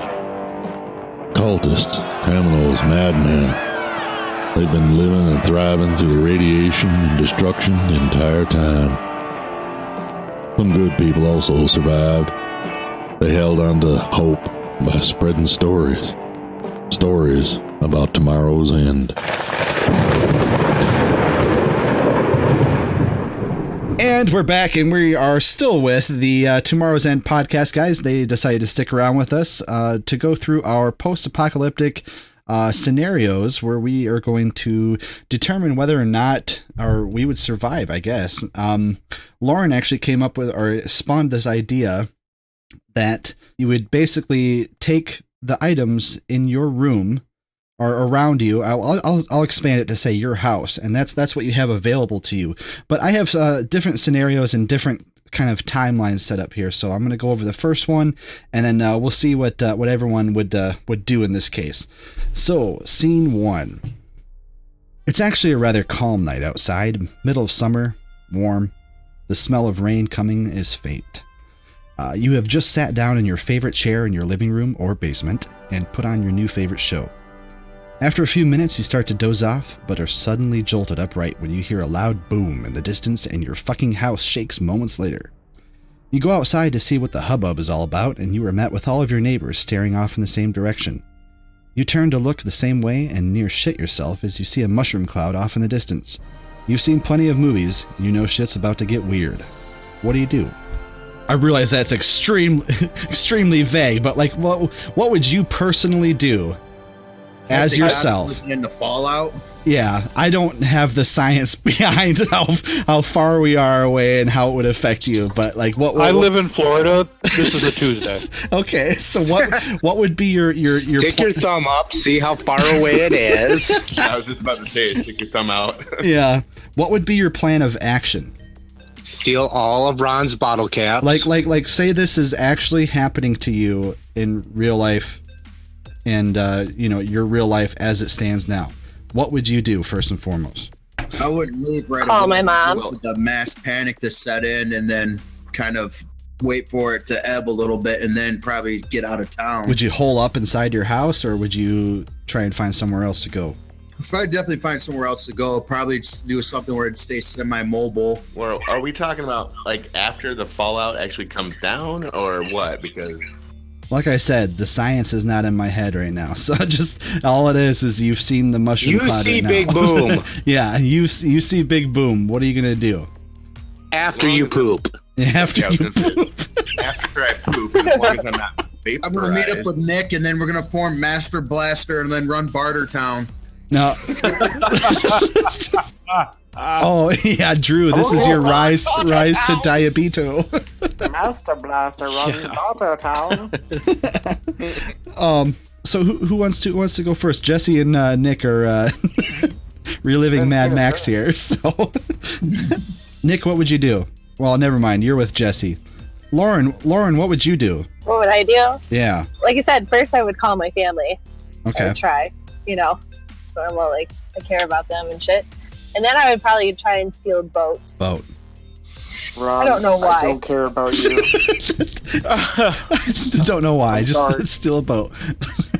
Cultists, criminals, madmen, they'd been living and thriving through the radiation and destruction the entire time. Some good people also survived. They held on to hope by spreading stories about tomorrow's end. And we're back, and we are still with the Tomorrow's End podcast, guys. They decided to stick around with us to go through our post-apocalyptic scenarios where we are going to determine whether or not we would survive, I guess. Lauren actually came up with or spawned this idea that you would basically take the items in your room or around you. I'll expand it to say your house, and that's what you have available to you. But I have different scenarios and different kind of timelines set up here. So I'm going to go over the first one, and then we'll see what everyone would do in this case. So scene 1. It's actually a rather calm night outside, middle of summer, warm. The smell of rain coming is faint. You have just sat down in your favorite chair in your living room or basement and put on your new favorite show. After a few minutes, you start to doze off, but are suddenly jolted upright when you hear a loud boom in the distance and your fucking house shakes moments later. You go outside to see what the hubbub is all about, and you are met with all of your neighbors staring off in the same direction. You turn to look the same way and near shit yourself as you see a mushroom cloud off in the distance. You've seen plenty of movies, you know shit's about to get weird. What do? I realize that's extremely vague, but like, what would you personally do as yourself? Listening to Fallout. Yeah, I don't have the science behind how far we are away and how it would affect you, but like, what I live in Florida. This is a Tuesday. Okay, so what would be your stick your thumb up, see how far away it is. I was just about to say, stick your thumb out. Yeah, what would be your plan of action? Steal all of Ron's bottle caps. Like, say this is actually happening to you in real life, and your real life as it stands now. What would you do first and foremost? I wouldn't leave right Call away. my mom. The mass panic to set in, and then kind of wait for it to ebb a little bit, and then probably get out of town. Would you hole up inside your house, or would you try and find somewhere else to go? I'd definitely find somewhere else to go. Probably just do something where it stays semi-mobile. Or are we talking about like after the fallout actually comes down, or what? Because, like I said, the science is not in my head right now. So just all it is you've seen the mushroom cloud. You see right Big now. Boom. Yeah, you see Big Boom. What are you gonna do? After you poop. After you poop. After I poop, as long as I'm not vaporized. I'm gonna meet up with Nick, and then we're gonna form Master Blaster, and then run Bartertown. No. Oh yeah, Drew. This is your rise to Diabito. Master Blaster runs Bartertown. So who wants to go first? Jesse and Nick are reliving Mad Max here. So Nick, what would you do? Well, never mind. You're with Jesse. Lauren, what would you do? What would I do? Yeah. Like I said, first I would call my family. Okay. And try, so I'm like, I care about them and shit. And then I would probably try and steal a boat. Boat. Ron, I don't know why. I don't care about you. Don't know why. I'm Just sorry. steal a boat.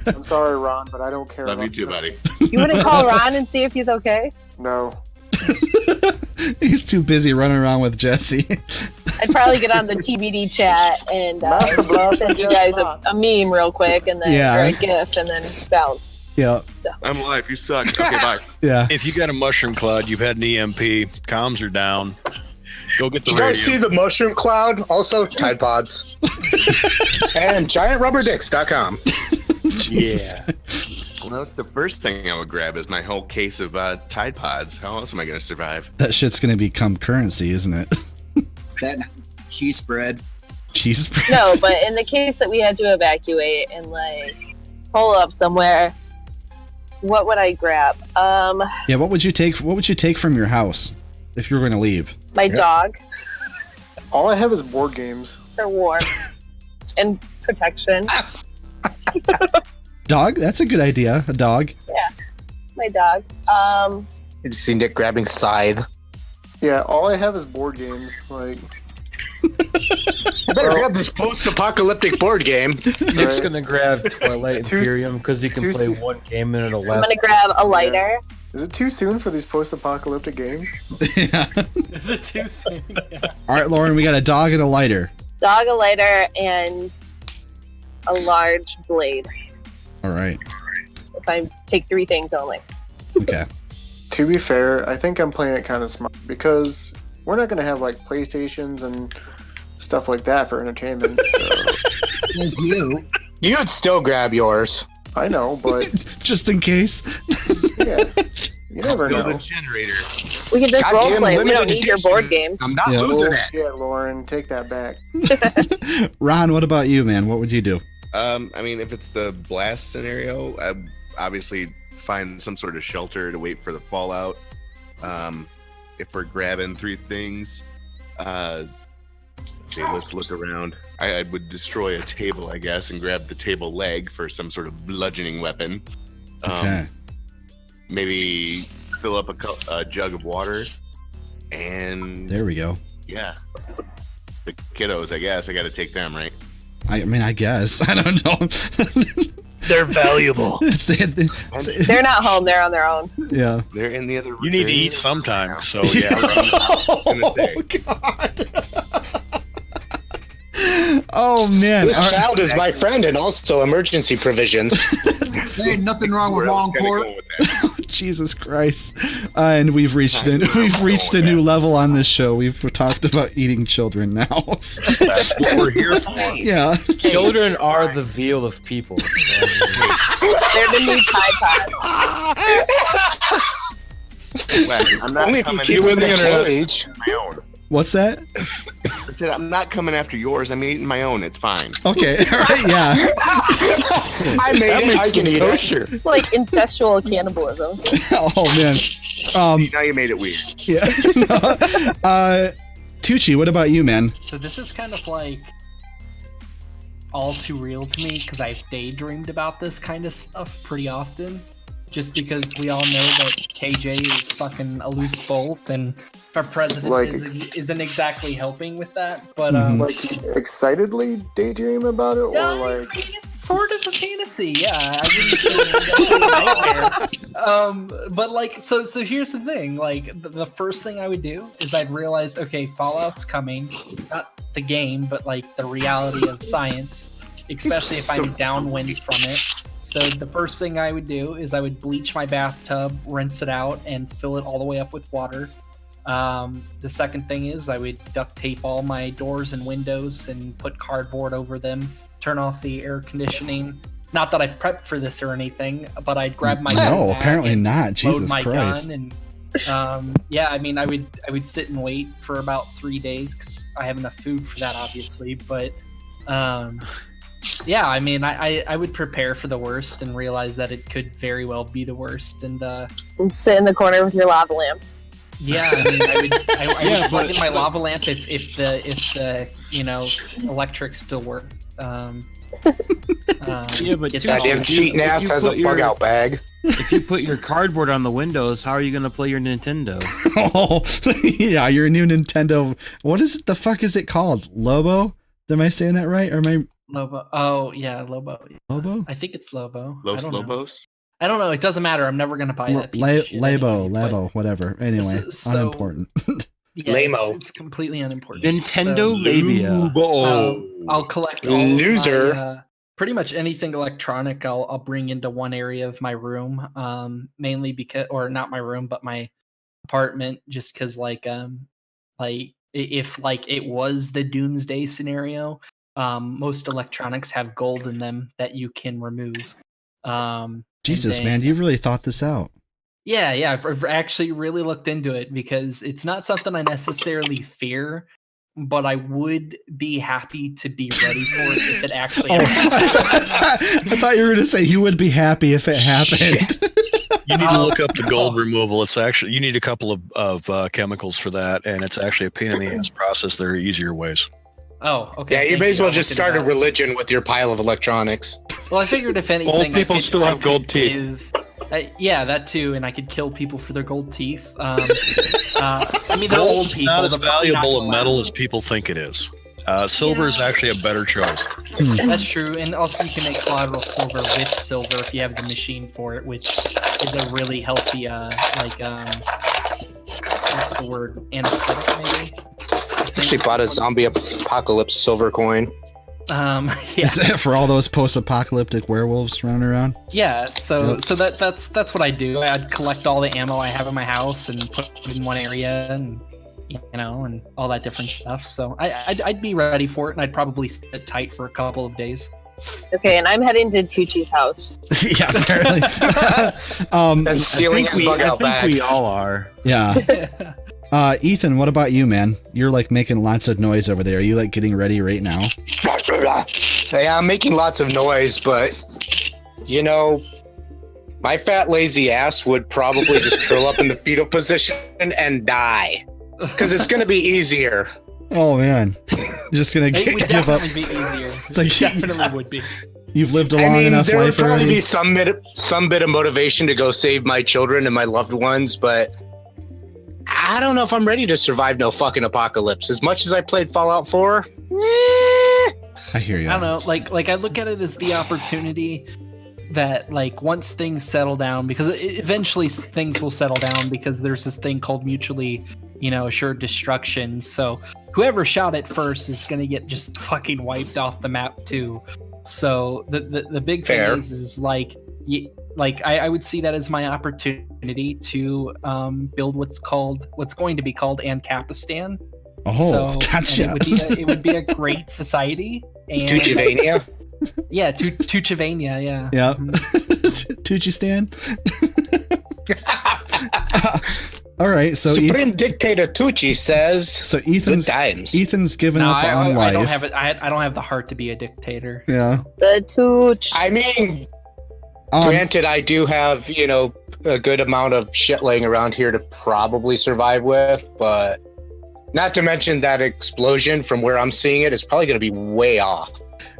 I'm sorry, Ron, but I don't care. Love about you too, buddy. You wouldn't call Ron and see if he's okay? No. He's too busy running around with Jesse. I'd probably get on the TBD chat and Master Blaster, send you guys a meme real quick, and then Yeah. or a GIF, and then bounce. Yeah. I'm alive. You suck. Okay, bye. Yeah. If you got a mushroom cloud, you've had an EMP, comms are down. Go get the You radio. guys see the mushroom cloud? Also, Tide Pods. And GiantRubberDicks.com. Yeah. Well, that's the first thing I would grab is my whole case of Tide Pods. How else am I going to survive? That shit's gonna become currency, isn't it? That cheese spread. Cheese spread. No, but in the case that we had to evacuate and like pull up somewhere, what would I grab? Yeah. What would you take? What would you take from your house if you were going to leave? My dog All I have is board games. for warmth and protection. Dog. That's a good idea. A dog. Yeah, my dog. Did you see Nick grabbing Scythe? Yeah, all I have is board games. Like, I better grab this post-apocalyptic board game. Nick's gonna grab Twilight Too- Imperium because he can too play soon. one game and it'll I'm last. gonna grab a lighter. is it too soon for these post-apocalyptic games? Yeah. Is it too soon? All right, Lauren. We got a dog and a lighter. Dog, a lighter, and a large blade. All right. If I take 3 things only. Okay. To be fair, I think I'm playing it kind of smart because we're not going to have like PlayStations and stuff like that for entertainment. So. As you. You'd still grab yours. I know, but Just in case. yeah, you never Build know. a generator. We can just Goddamn roleplay. We don't limited need your board games. I'm not Yeah. losing Oh, it. shit, Lauren, take that back. Ron, what about you, man? What would you do? I mean, if it's the blast scenario, I obviously find some sort of shelter to wait for the fallout. If we're grabbing 3 things, let's look around. I would destroy a table, I guess, and grab the table leg for some sort of bludgeoning weapon. Okay. Maybe fill up a jug of water, and There we go. yeah, the kiddos. I guess I got to take them, right? I mean, I guess. I don't know. They're valuable. They're not home. They're on their own. Yeah. They're in the other room. You need to eat sometime, so yeah. I was gonna say. Oh man. This child is my friend and also emergency provisions. There ain't nothing wrong with Where else can I Longport. go with that? Jesus Christ. And we've reached a new level on this show. We've talked about eating children now. That's what we're here for. Yeah. Children are the veal of people. They're the new Tide Pods. Wes, I'm not Only if you coming keep them in after the cage. my own. What's that? I said I'm not coming after yours. I'm eating my own. It's fine. Okay. All right. Yeah. I made it. I can eat it. It's like incestual cannibalism. Oh man. Now you made it weird. Yeah. Tucci, what about you, man? So this is kind of like all too real to me because I've daydreamed about this kind of stuff pretty often. Just because we all know that KJ is fucking a loose bolt, and our president isn't exactly helping with that. But like excitedly daydream about it, yeah, or like I mean, it's sort of a fantasy. Yeah, I wouldn't say it's a nightmare. But like, so here's the thing. Like, the first thing I would do is I'd realize, okay, Fallout's coming. Not the game, but like the reality of science, especially if I'm downwind from it. So the first thing I would do is I would bleach my bathtub, rinse it out, and fill it all the way up with water. The second thing is I would duct tape all my doors and windows and put cardboard over them, turn off the air conditioning. Not that I've prepped for this or anything, but I'd grab my gun bag apparently and not. load Jesus my Christ. gun and yeah, I mean, I would sit and wait for about 3 days because I have enough food for that, obviously. But yeah, I mean, I would prepare for the worst and realize that it could very well be the worst, and sit in the corner with your lava lamp. yeah, I mean, I would plug in my lava lamp if the electric still worked. Yeah, but get that damn cheating ass has a bug out bag. If you put your cardboard on the windows, how are you going to play your Nintendo? Oh, yeah, your new Nintendo. What is the fuck is it called? Lobo? Am I saying that right? Or am I? Lobo. Oh, yeah, Lobo. Lobo? I think it's Lobo. Los I don't know. Lobos? I don't know. It doesn't matter. I'm never going to buy that piece of shit Labo, whatever. Anyway, So- unimportant. Yeah, Lame-o. it's completely unimportant. Nintendo Labia. I'll collect all Loser. Of my, pretty much anything electronic. I'll bring into one area of my room, mainly because, or not my room, but my apartment, just because if it was the doomsday scenario, most electronics have gold in them that you can remove. Jesus, man, you really thought this out. Yeah, I've actually really looked into it because it's not something I necessarily fear, but I would be happy to be ready for it if it actually happened. I thought you were going to say you would be happy if it happened. You need to look up the gold removal. It's actually, you need a couple of chemicals for that, and it's actually a pain in the ass process. There are easier ways. Oh, okay. Yeah, you may as well just start a religion with your pile of electronics. Well, I figured if anything, Old people still have gold teeth. Yeah, that too, and I could kill people for their gold teeth. I mean, they're old Gold's people. not as they're probably valuable not a metal gonna as people think it is. Silver is actually a better choice. That's true, and also you can make collateral silver with silver if you have the machine for it, which is a really healthy, what's the word? Anesthetic, maybe? Actually bought a zombie apocalypse silver coin. Yeah. Is that for all those post-apocalyptic werewolves running around? Yeah, so that's what I do. I'd collect all the ammo I have in my house and put it in one area, and and all that different stuff. So I'd be ready for it, and I'd probably sit tight for a couple of days. Okay, and I'm heading to Tucci's house. Yeah, apparently. And stealing his bug out bag. I think we all are. Yeah. Ethan, what about you, man? You're like making lots of noise over there. Are you like getting ready right now? Yeah, I'm making lots of noise, but my fat lazy ass would probably just curl up in the fetal position and die. Because it's going to be easier. Oh man, just gonna It would give up. definitely be easier. It's like Definitely would be. You've lived a long enough there would life probably already. be some bit of motivation to go save my children and my loved ones, but I don't know if I'm ready to survive no fucking apocalypse. As much as I played Fallout 4, I hear you. I don't know. Like I look at it as the opportunity that once things settle down, because eventually things will settle down, because there's this thing called mutually assured destruction. So whoever shot it first is going to get just fucking wiped off the map too. So the big thing is I would see that as my opportunity to build what's going to be called Ancapistan. Oh, gotcha. And it would be a great society. And Tuchivania? Yeah, Tuchivania, yeah. Yeah. Tuchistan. All right, so Supreme Dictator Tucci says. So Ethan's given up on life. I don't have the heart to be a dictator. Yeah. The Tooch. I mean, granted, I do have a good amount of shit laying around here to probably survive with, but Not to mention that explosion from where I'm seeing it is probably going to be way off.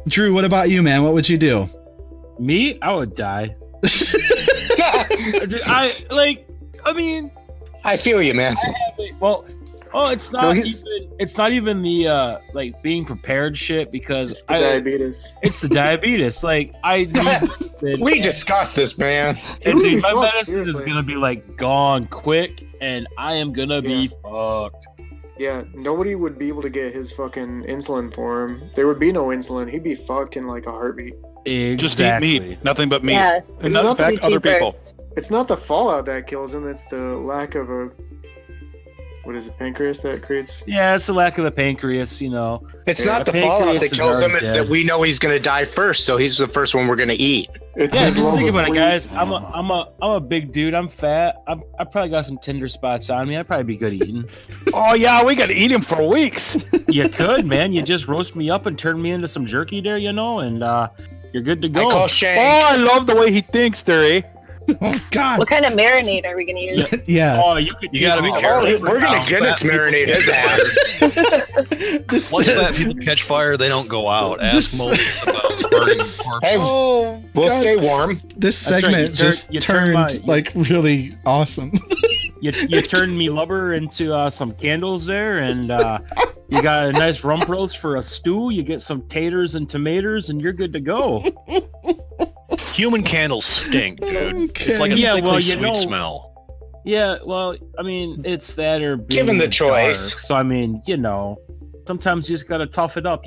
Drew, what about you, man? What would you do? Me? I would die. I feel you, man. It's not even the like being prepared shit because it's the diabetes. It's the diabetes. Like I need we discussed this, man. And dude, my medicine is gonna be like gone quick, and I am gonna be fucked. Yeah, nobody would be able to get his fucking insulin for him. There would be no insulin. He'd be fucked in like a heartbeat. Exactly. Just eat meat, nothing but meat. Yeah, and not affect other people. It's not the fallout that kills him. It's the lack of a pancreas that creates. Yeah, it's the lack of a pancreas. You know, it's not the fallout that kills him. It's that we know he's gonna die first, so he's the first one we're gonna eat. Just think about it, guys. I'm a big dude. I'm fat. I probably got some tender spots on me. I'd probably be good eating. Oh yeah, we gotta eat him for weeks. You could, man. You just roast me up and turn me into some jerky there, and you're good to go. I call Shane. Oh, I love the way he thinks there, eh? Oh God! What kind of marinade are we gonna use? Yeah. Oh, you gotta be careful. We're gonna Guinness marinate his ass. Once that people catch fire, they don't go out. Ask Moses about burning corpses. We'll stay warm. This segment just turned like really awesome. You turned me lubber into some candles there, and you got a nice rump roast for a stew. You get some taters and tomatoes, and you're good to go. Human candles stink, dude. It's like a sickly sweet smell. Yeah, well, I mean, it's that or being given the choice. Dark. So I mean, sometimes you just gotta tough it up.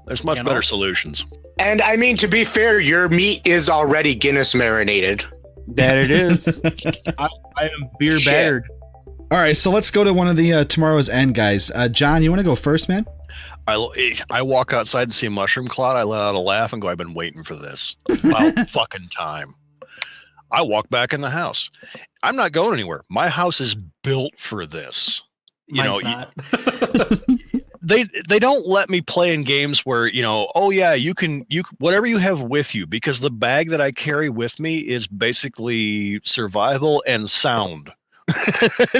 There's much better solutions. And I mean, to be fair, your meat is already Guinness marinated. That it is. I am beer battered. All right, so let's go to one of the tomorrow's end guys. John, you want to go first, man? I walk outside and see a mushroom cloud. I let out a laugh and go, I've been waiting for this about fucking time. I walk back in the house. I'm not going anywhere. My house is built for this. Mine's not. They don't let me play in games where, you can whatever you have with you, because the bag that I carry with me is basically survival and sound.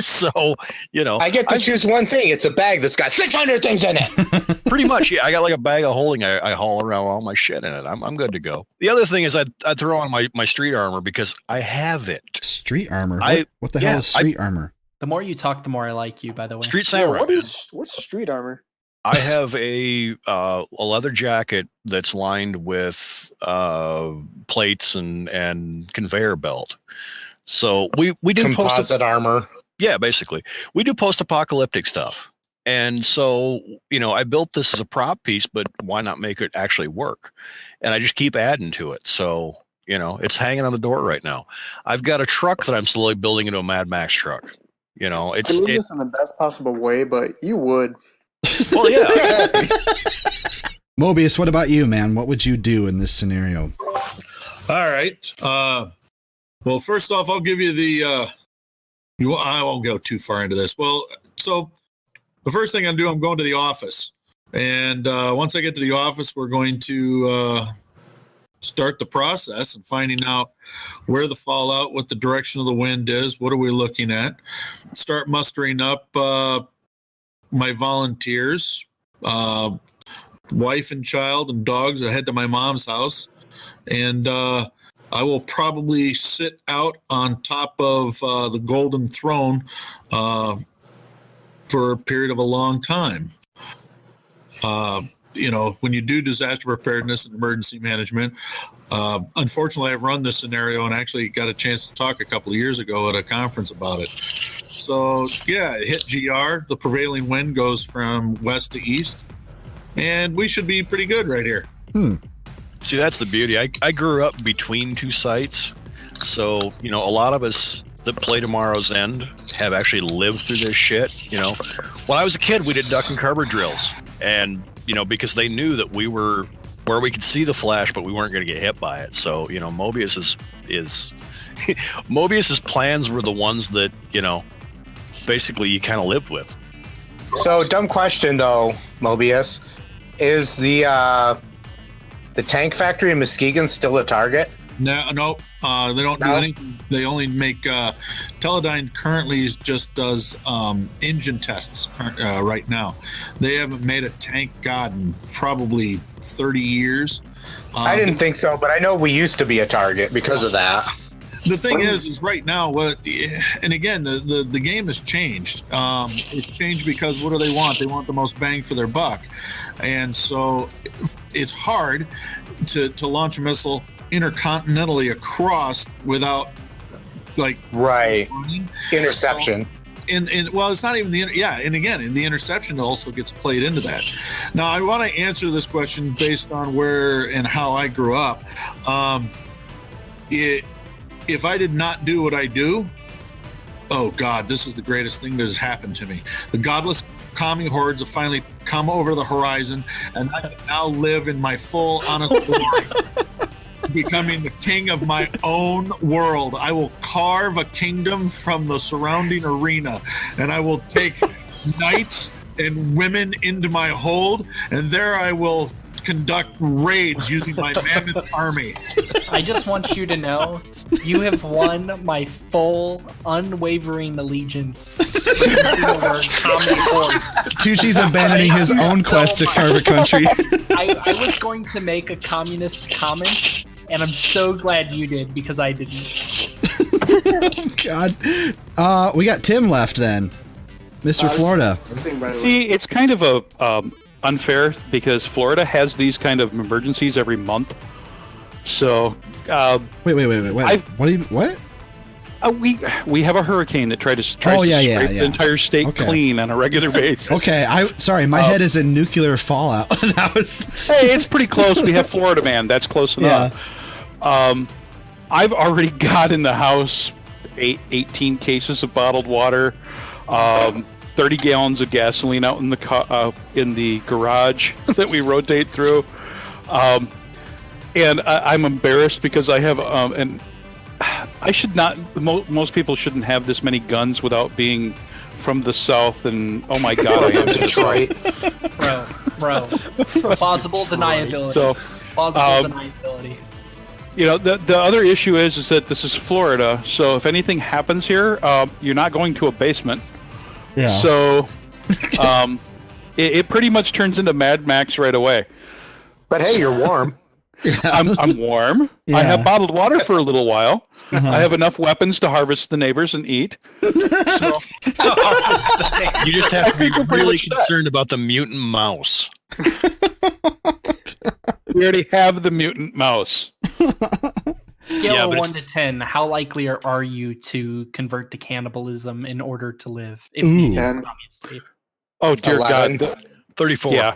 So, I get to choose one thing. It's a bag that's got 600 things in it. Pretty much, yeah. I got like a bag of holding. I haul around all my shit in it. I'm good to go. The other thing is I throw on my street armor because I have it. Street armor? What the hell is street armor? The more you talk, the more I like you, by the way. Street samurai. What's street armor? I have a leather jacket that's lined with plates and conveyor belt. So we do composite armor. Yeah, basically. We do post-apocalyptic stuff. And so, I built this as a prop piece, but why not make it actually work? And I just keep adding to it. So, it's hanging on the door right now. I've got a truck that I'm slowly building into a Mad Max truck. It's I mean this in the best possible way, but you would. Well, yeah. Mobius, what about you, man? What would you do in this scenario? All right. Well, first off, I'll give you the. I won't go too far into this. Well, so the first thing I'm doing, I'm going to the office, and once I get to the office, we're going to start the process and finding out where the fallout, what the direction of the wind is, what are we looking at. Start mustering up my volunteers, wife and child and dogs. I head to my mom's house, and I will probably sit out on top of the golden throne for a period of a long time. When you do disaster preparedness and emergency management, unfortunately, I've run this scenario and actually got a chance to talk a couple of years ago at a conference about it. So, yeah, it hit GR. The prevailing wind goes from west to east, and we should be pretty good right here. See, that's the beauty. I grew up between two sites. So, a lot of us that play Tomorrow's End have actually lived through this shit. When I was a kid, we did duck and cover drills. And, because they knew that we were where we could see the flash, but we weren't going to get hit by it. So, Mobius's Mobius's plans were the ones that, basically you kind of lived with. So, dumb question though, Mobius. Is the tank factory in Muskegon still a target? No, they don't do anything. They only make Teledyne currently just does engine tests right now. They haven't made a tank god in probably 30 years. I didn't think so, but I know we used to be a target because of that. The thing is right now, and again, the game has changed. It's changed because what do they want? They want the most bang for their buck, and so it's hard to launch a missile intercontinentally across without interception. Well, it's not even and again, the interception also gets played into that. Now, I want to answer this question based on where and how I grew up. If I did not do what I do, oh God, this is the greatest thing that has happened to me. The godless commie hordes have finally come over the horizon, and I can now live in my full, honest glory, becoming the king of my own world. I will carve a kingdom from the surrounding arena, and I will take knights and women into my hold, and there I will conduct raids using my mammoth army. I just want you to know you have won my full, unwavering allegiance. Tucci's abandoning his own quest to carve a country. I was going to make a communist comment, and I'm so glad you did because I didn't. God. We got Tim left then. Mr. Florida. See, it's kind of a unfair because Florida has these kind of emergencies every month. So wait. What? We have a hurricane that tries to scrape the entire state clean on a regular basis. Okay, sorry, my head is in nuclear fallout. Hey, it's pretty close. We have Florida Man. That's close enough. I've already got in the house 18 cases of bottled water, 30 gallons of gasoline out in the garage that we rotate through, and I'm embarrassed because I have and I should not. Most people shouldn't have this many guns without being from the South. And oh my God, I am Detroit, bro. Plausible deniability. Deniability. You know, the other issue is that this is Florida, so if anything happens here, you're not going to a basement. Yeah. So, it pretty much turns into Mad Max right away. But hey, you're warm. I'm warm. Yeah. I have bottled water for a little while. I have enough weapons to harvest the neighbors and eat. So, you just have to be really concerned about the mutant mouse. We already have the mutant mouse. Scale of 1 to 10, how likely are you to convert to cannibalism in order to live? If you can, obviously. Oh, dear 11. God. 34. Yeah.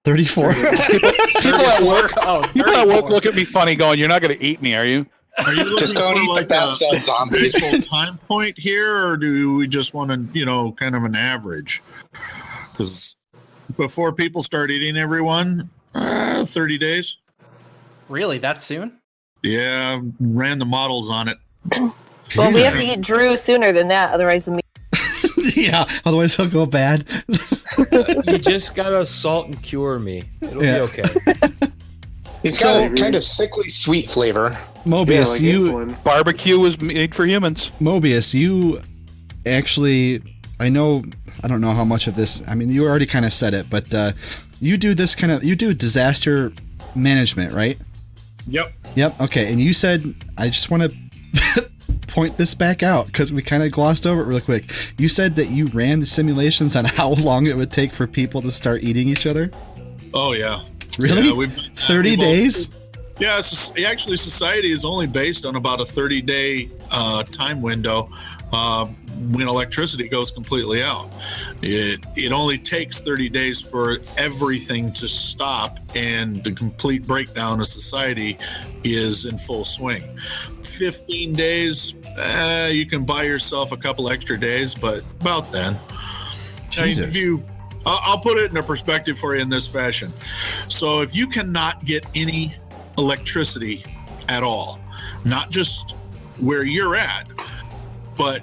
34. People at work look at me funny going, you're not going to eat me, are you? Are you just don't eat the bad cell zombies. Baseball time point here, or do we just want to, kind of an average? Because before people start eating everyone, 30 days. Really, that soon? Yeah, ran the models on it. Well, we have to eat Drew sooner than that, otherwise the meat. Yeah, otherwise he'll go bad. You just gotta salt and cure me. It'll be okay. It's got a kind of sickly sweet flavor. Mobius, barbecue was made for humans. Mobius, you actually, I don't know how much of this, I mean, you already kind of said it, but you do disaster management, right? Yep. Okay. And you said, I just want to point this back out because we kind of glossed over it really quick. You said that you ran the simulations on how long it would take for people to start eating each other. Oh yeah. Really? Yeah, 30 days? Yeah. Actually, society is only based on about a 30-day time window when electricity goes completely out. It only takes 30 days for everything to stop, and the complete breakdown of society is in full swing. 15 days, you can buy yourself a couple extra days, but about then. I'll put it in a perspective for you in this fashion. So if you cannot get any electricity at all, not just where you're at, but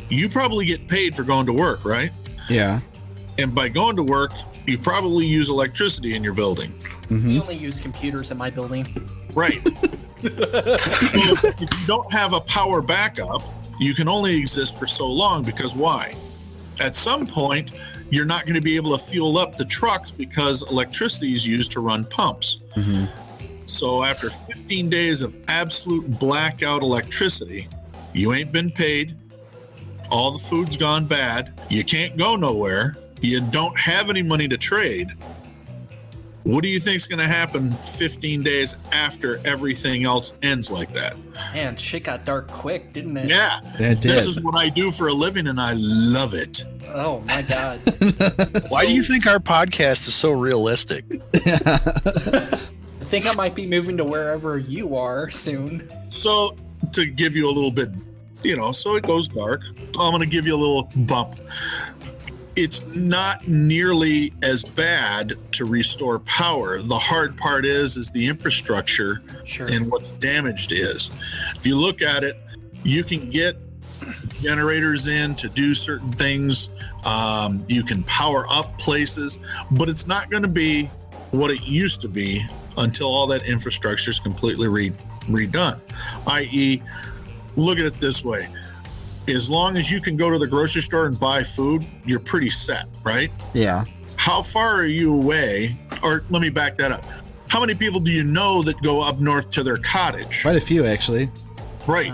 you probably get paid for going to work, right? Yeah. And by going to work, you probably use electricity in your building. We only use computers in my building. Right. if you don't have a power backup, you can only exist for so long because why? At some point, you're not going to be able to fuel up the trucks because electricity is used to run pumps. Mm-hmm. So after 15 days of absolute blackout electricity, you ain't been paid. All the food's gone bad. You can't go nowhere. You don't have any money to trade. What do you think's going to happen 15 days after everything else ends like that? Man, shit got dark quick, didn't it? Yeah. This is what I do for a living, and I love it. Oh, my God. Why do you think our podcast is so realistic? I think I might be moving to wherever you are soon. So, to give you a little bit, so it goes dark. I'm going to give you a little bump. It's not nearly as bad to restore power. The hard part is the infrastructure and what's damaged is. If you look at it, you can get generators in to do certain things. You can power up places, but it's not going to be what it used to be until all that infrastructure is completely redone. I.e., look at it this way. As long as you can go to the grocery store and buy food, you're pretty set, right? Yeah. How far are you away? Or let me back that up. How many people do you know that go up north to their cottage? Quite a few, actually. Right.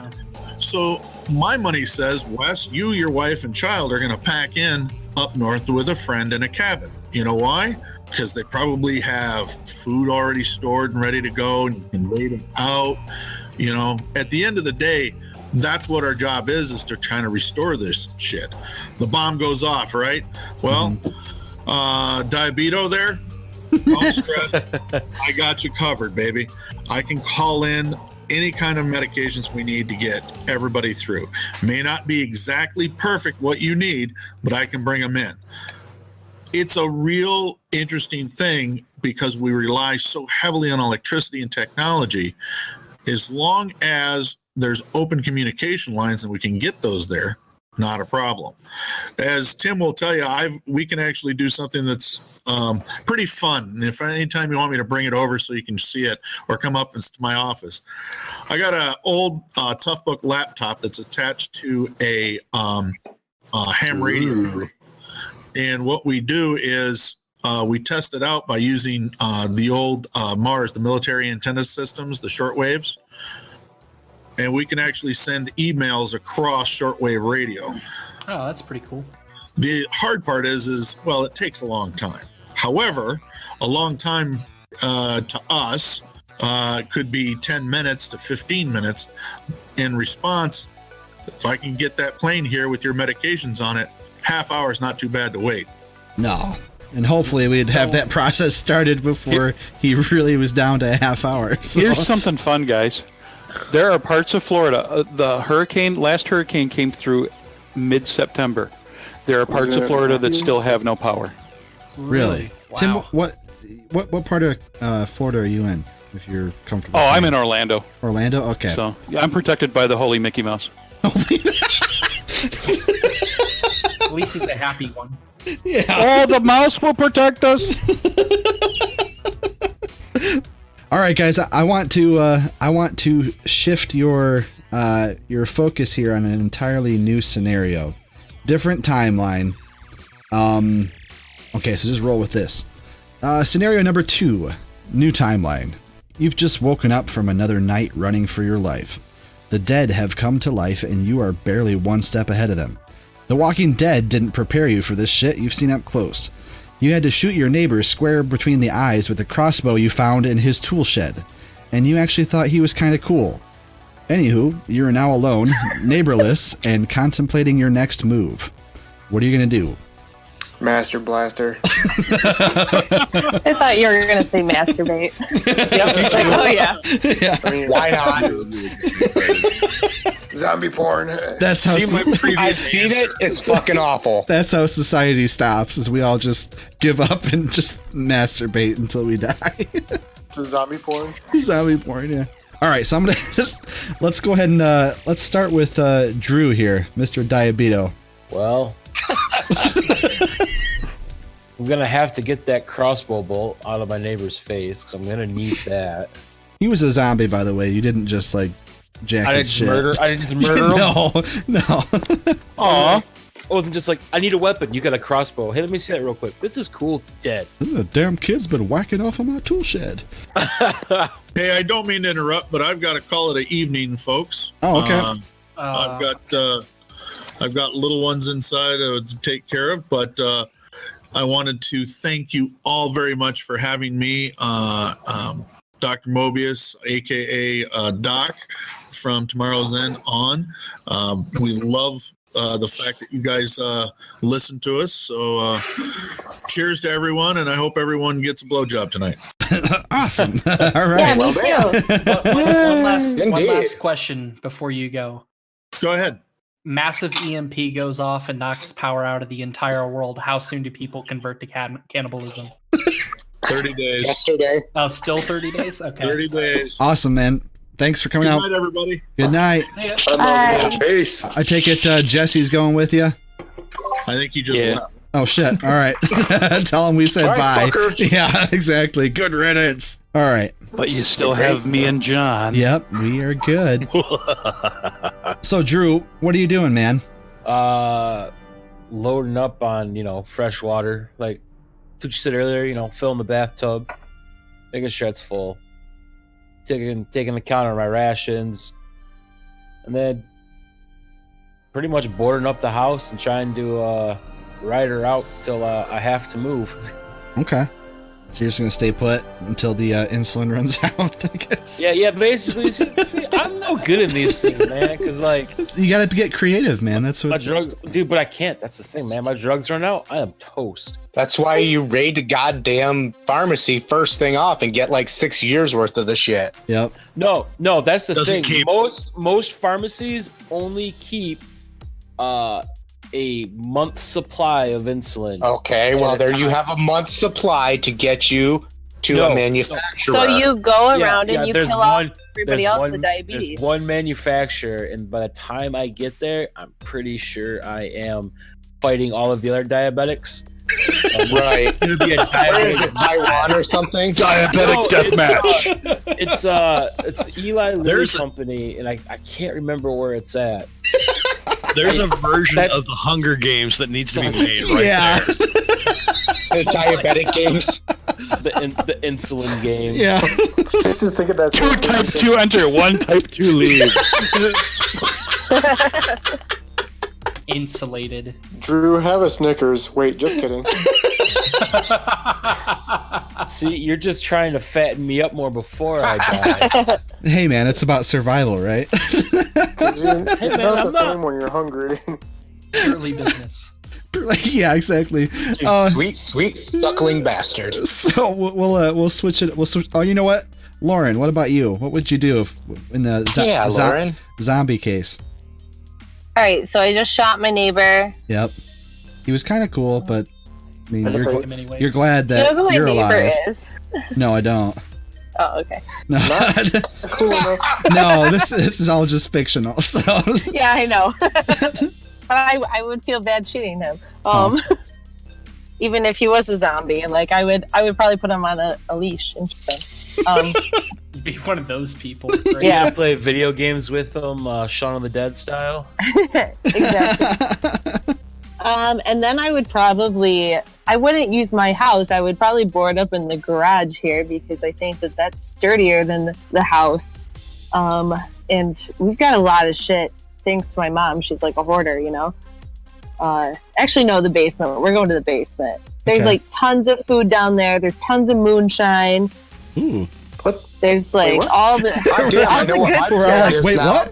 So my money says, Wes, you, your wife, and child are going to pack in up north with a friend in a cabin. You know why? Because they probably have food already stored and ready to go, and you can wait them out. At the end of the day, that's what our job is to trying to restore this shit. The bomb goes off, right? Well, Diabito there, don't stress. I got you covered, baby. I can call in any kind of medications we need to get everybody through. May not be exactly perfect what you need, but I can bring them in. It's a real interesting thing because we rely so heavily on electricity and technology. As long as there's open communication lines and we can get those there, not a problem. As Tim will tell you, we can actually do something that's pretty fun. And if anytime you want me to bring it over so you can see it or come up into my office, I got an old Toughbook laptop that's attached to a ham radio. And what we do is we test it out by using the old MARS, the military antenna systems, the shortwaves. And we can actually send emails across shortwave radio. Oh, that's pretty cool. The hard part is it takes a long time. However, a long time to us could be 10 minutes to 15 minutes. In response, if I can get that plane here with your medications on it, half hour is not too bad to wait. No. And hopefully we'd have that process started before he really was down to a half hour. So. Here's something fun, guys. There are parts of Florida. The last hurricane came through mid-September. There are parts of Florida that still have no power. Really? Wow. Tim, what part of Florida are you in, if you're comfortable? Oh, I'm in Orlando. Orlando? Okay. So I'm protected by the Holy Mickey Mouse. At least he's a happy one. Yeah. Oh, the mouse will protect us. All right, guys. I want to shift your focus here on an entirely new scenario, different timeline. Okay, so just roll with this. Scenario number 2, new timeline. You've just woken up from another night running for your life. The dead have come to life, and you are barely one step ahead of them. The Walking Dead didn't prepare you for this shit you've seen up close. You had to shoot your neighbor square between the eyes with a crossbow you found in his tool shed, and you actually thought he was kind of cool. Anywho, you're now alone, neighborless, and contemplating your next move. What are you going to do? Master Blaster. I thought you were going to say masturbate. Yep. Oh, yeah. I mean, why not? Zombie porn. That's how I've seen it. It's fucking awful. That's how society stops, is we all just give up and just masturbate until we die. It's a zombie porn? Zombie porn, yeah. All right, so I'm going to... let's go ahead and... let's start with Drew here, Mr. Diabito. Well... I'm going to have to get that crossbow bolt out of my neighbor's face, because I'm going to need that. He was a zombie, by the way. You didn't just like jack I his didn't shit. I didn't just murder him. No. Aw. I wasn't just like, I need a weapon. You got a crossbow. Hey, let me see that real quick. This is cool. Dead. The damn kid's been whacking off on my tool shed. Hey, I don't mean to interrupt, but I've got to call it an evening, folks. Oh, okay. I've got little ones inside to take care of, but I wanted to thank you all very much for having me, Dr. Mobius, aka Doc, from Tomorrow's End on. We love the fact that you guys listen to us. So cheers to everyone, and I hope everyone gets a blowjob tonight. Awesome. All right. Yeah, me too. One last question before you go. Go ahead. Massive EMP goes off and knocks power out of the entire world. How soon do people convert to cannibalism? 30 days. Yesterday. Oh, still 30 days? Okay. 30 days. Awesome, man. Thanks for coming out. Good night, everybody. Good night. Peace. I take it Jesse's going with you? I think he just left. Oh, shit. All right. Tell him we said All right, bye. fucker. Yeah, exactly. Good riddance. All right. But you still have me and John. Yep, we are good. So, Drew, what are you doing, man? Loading up on, fresh water. Like what you said earlier, filling the bathtub, making sure it's full. Taking account of my rations, and then pretty much boarding up the house and trying to ride her out till I have to move. Okay. So you're just going to stay put until the insulin runs out, I guess? Yeah, basically. See, I'm no good in these things, man, because, you got to get creative, man. That's what... My drugs... Dude, but I can't. That's the thing, man. My drugs run out, I am toast. That's why you raid the goddamn pharmacy first thing off and get 6 years worth of the shit. Yep. No, that's the Doesn't thing. keep- Most pharmacies only keep a month's supply of insulin. Okay, well, there you have a month's supply to get you to a manufacturer. So you go around and you there's kill off everybody else with diabetes. There's one manufacturer, and by the time I get there, I'm pretty sure I am fighting all of the other diabetics. Right. It'll be a diabetic Taiwan or something. Diabetic deathmatch. It's Eli Lilly company, and I can't remember where it's at. There's a version of the Hunger Games that needs to be made right there. The diabetic games. The insulin game. Yeah. Let's just think of that. 2 type 2 enter, 1 type 2 leave. Insulated. Drew, have a Snickers. Wait, just kidding. See, you're just trying to fatten me up more before I die. Hey, man, it's about survival, right? It's not the same when you're hungry. Purely business. Yeah, exactly. You sweet suckling bastard. So we'll switch it. We'll switch. Oh, you know what, Lauren? What about you? What would you do in the Lauren. Zombie case? All right, so I just shot my neighbor. Yep. He was kind of cool, but I mean, you're glad You that know who my you're neighbor alive. is? No, I don't. Oh, okay. No, Cool enough. no. This is all just fictional. So Yeah, I know. But I would feel bad shooting him. Even if he was a zombie, I would probably put him on a leash and keep him. You'd be one of those people. Right? Yeah, play video games with them, Shaun of the Dead style. Exactly. And then I would I wouldn't use my house. I would probably board up in the garage here because I think that that's sturdier than the house. And we've got a lot of shit. Thanks to my mom. She's like a hoarder, Actually, no, the basement. We're going to the basement. There's tons of food down there. There's tons of moonshine. Ooh. There's all the. I know what my plan is now.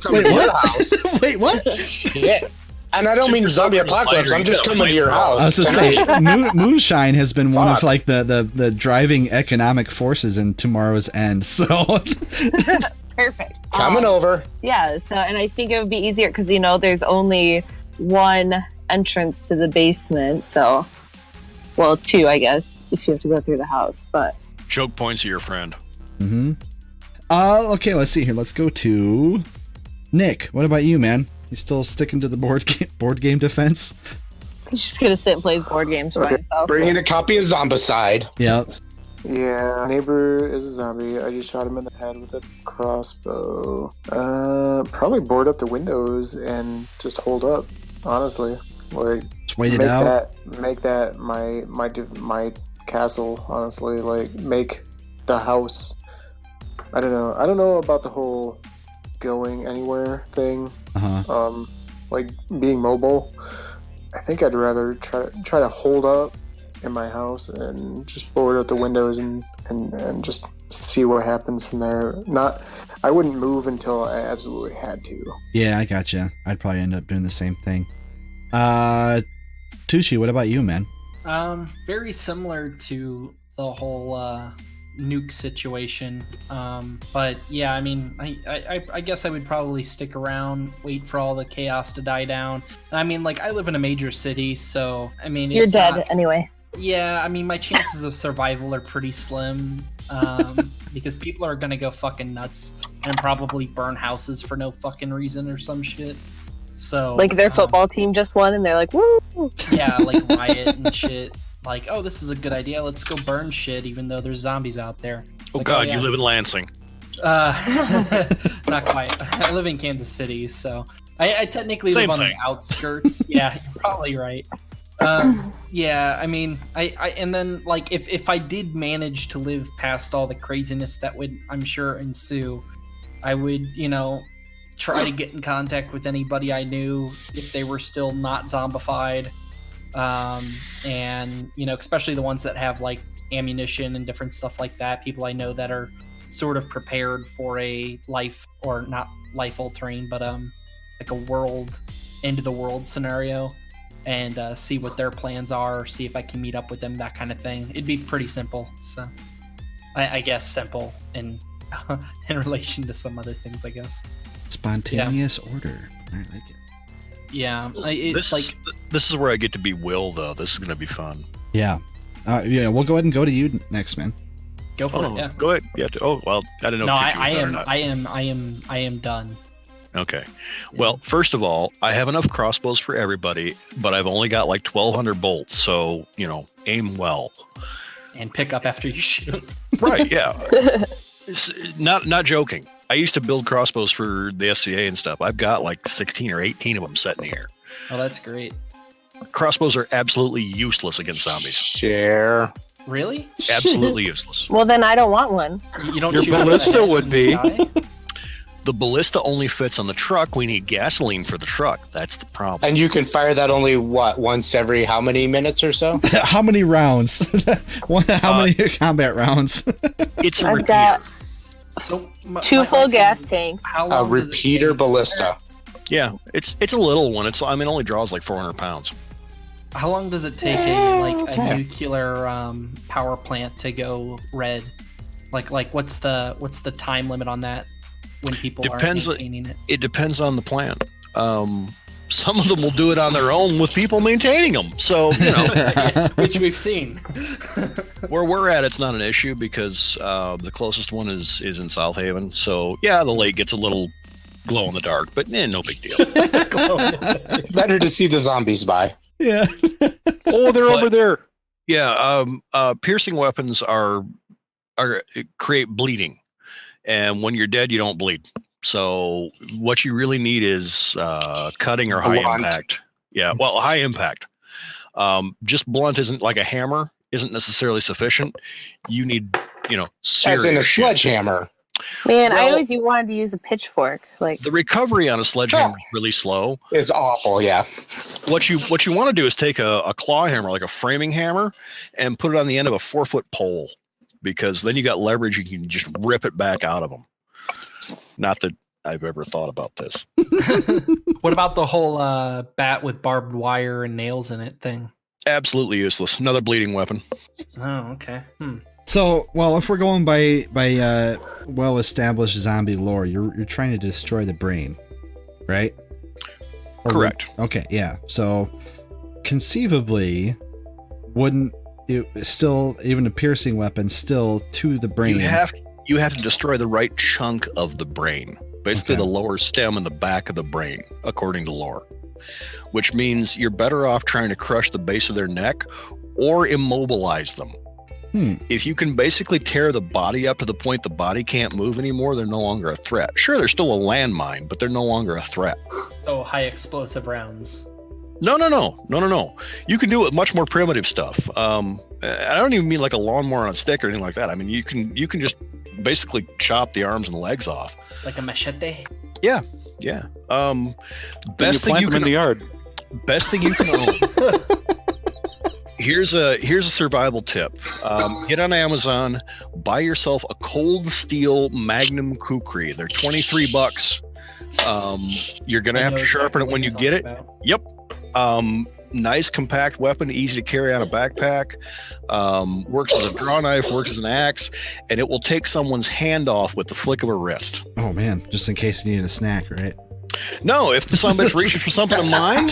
Wait, what? Yeah. And I don't mean zombie apocalypse. I'm just coming to your house. I was to say, moonshine has been one of the driving economic forces in Tomorrow's End. So Perfect. Coming over. Yeah. So, and I think it would be easier because there's only one entrance to the basement. So, well, 2, I guess, if you have to go through the house. But choke points are your friend. Mm-hmm. Okay, let's see here. Let's go to Nick. What about you, man? You still sticking to the board game defense? he's just gonna sit and play his board games by himself. Bring in a copy of Zombicide. Yep. Yeah, neighbor is a zombie. I just shot him in the head with a crossbow. Probably board up the windows and just hold up. Honestly, like wait it out. Make that my castle. Honestly, like make the house. I don't know. I don't know about the whole going anywhere thing. Like being mobile. I think I'd rather try to hold up in my house and just board up the windows and just see what happens from there. I wouldn't move until I absolutely had to. Yeah, I gotcha. I'd probably end up doing the same thing. Tucci, what about you, man? Very similar to the whole nuke situation. But yeah, I mean, I guess I would probably stick around, wait for all the chaos to die down. I mean, like, I live in a major city, so I mean, You're dead anyway. Yeah, I mean, my chances of survival are pretty slim, because people are gonna go fucking nuts and probably burn houses for no fucking reason or some shit. So like their football team just won and they're like, woo! Yeah, like riot and shit. Like, oh, this is a good idea. Let's go burn shit, even though there's zombies out there. Oh, like, God, you live in Lansing. Not quite. I live in Kansas City, so I technically live on the outskirts. Yeah, you're probably right. Yeah, I mean, I and then like if I did manage to live past all the craziness that would, I'm sure, ensue, I would, try to get in contact with anybody I knew if they were still not zombified. And especially the ones that have like ammunition and different stuff like that, people I know that are sort of prepared for a life, or not life altering, but like a world end of the world scenario, and see what their plans are, see if I can meet up with them, that kind of thing. It'd be pretty simple. So I guess simple in relation to some other things, I guess. Spontaneous order. I like it. Yeah, This is where I get to be Will, though. This is going to be fun. Yeah. Yeah, we'll go ahead and go to you next, man. Go for it, yeah. Go ahead. Yeah. Oh, well, I don't know. No, if I am done. Okay. Well, first of all, I have enough crossbows for everybody, but I've only got like 1,200 bolts, so, aim well. And pick up after you shoot. Right, yeah. Not joking. I used to build crossbows for the SCA and stuff. I've got like 16 or 18 of them sitting here. Oh, that's great. Crossbows are absolutely useless against zombies. Share. Really? Absolutely useless. Well, then I don't want one. You don't. Your shoot ballista would be. The ballista only fits on the truck. We need gasoline for the truck. That's the problem. And you can fire that only, once every how many minutes or so? How many rounds? How many combat rounds? It's a I've repeater. got So two full gas tanks. How A long does it repeater take- ballista. Yeah, it's a little one. It only draws like 400 pounds. How long does it take a nuclear power plant to go red? Like what's the time limit on that when people are maintaining it? It depends on the plant. Some of them will do it on their own with people maintaining them. So, which we've seen. Where we're at, it's not an issue because the closest one is in South Haven. So, yeah, the lake gets a little glow in the dark, but no big deal. Better to see the zombies by. Yeah. Oh, they're over there. Yeah, piercing weapons create bleeding, and when you're dead, you don't bleed. So what you really need is cutting or high impact. Yeah, well, high impact. Just blunt isn't like a hammer isn't necessarily sufficient. You need, serious As in a shit. sledgehammer. Man, I always wanted to use a pitchfork. Like The recovery on a sledgehammer is really slow. It's awful, yeah. What you want to do is take a claw hammer, like a framing hammer, and put it on the end of a 4-foot pole, because then you got leverage. You can just rip it back out of them. Not that I've ever thought about this. What about the whole bat with barbed wire and nails in it thing? Absolutely useless. Another bleeding weapon. Oh, okay. So, well, if we're going by well-established zombie lore, you're trying to destroy the brain, right? Correct. Okay, yeah. So, conceivably, wouldn't it still, even a piercing weapon, still to the brain? You have to destroy the right chunk of the brain, basically the lower stem and the back of the brain, according to lore. Which means you're better off trying to crush the base of their neck or immobilize them. If you can basically tear the body up to the point the body can't move anymore, they're no longer a threat. Sure, they're still a landmine, but they're no longer a threat. Oh, high explosive rounds. No. You can do it with much more primitive stuff. I don't even mean like a lawnmower on a stick or anything like that. I mean, you can just basically chop the arms and the legs off. Like a machete? Yeah. Best thing you can in the yard. Best thing you can own. Here's a survival tip. Get on Amazon, buy yourself a Cold Steel Magnum Kukri. They're $23. You're gonna have to sharpen it when you get it. Yep. Nice compact weapon, easy to carry on a backpack. Works as a draw knife, works as an axe, and it will take someone's hand off with the flick of a wrist. Oh man, just in case you needed a snack, right? No, if the son of a bitch reaches for something of mine,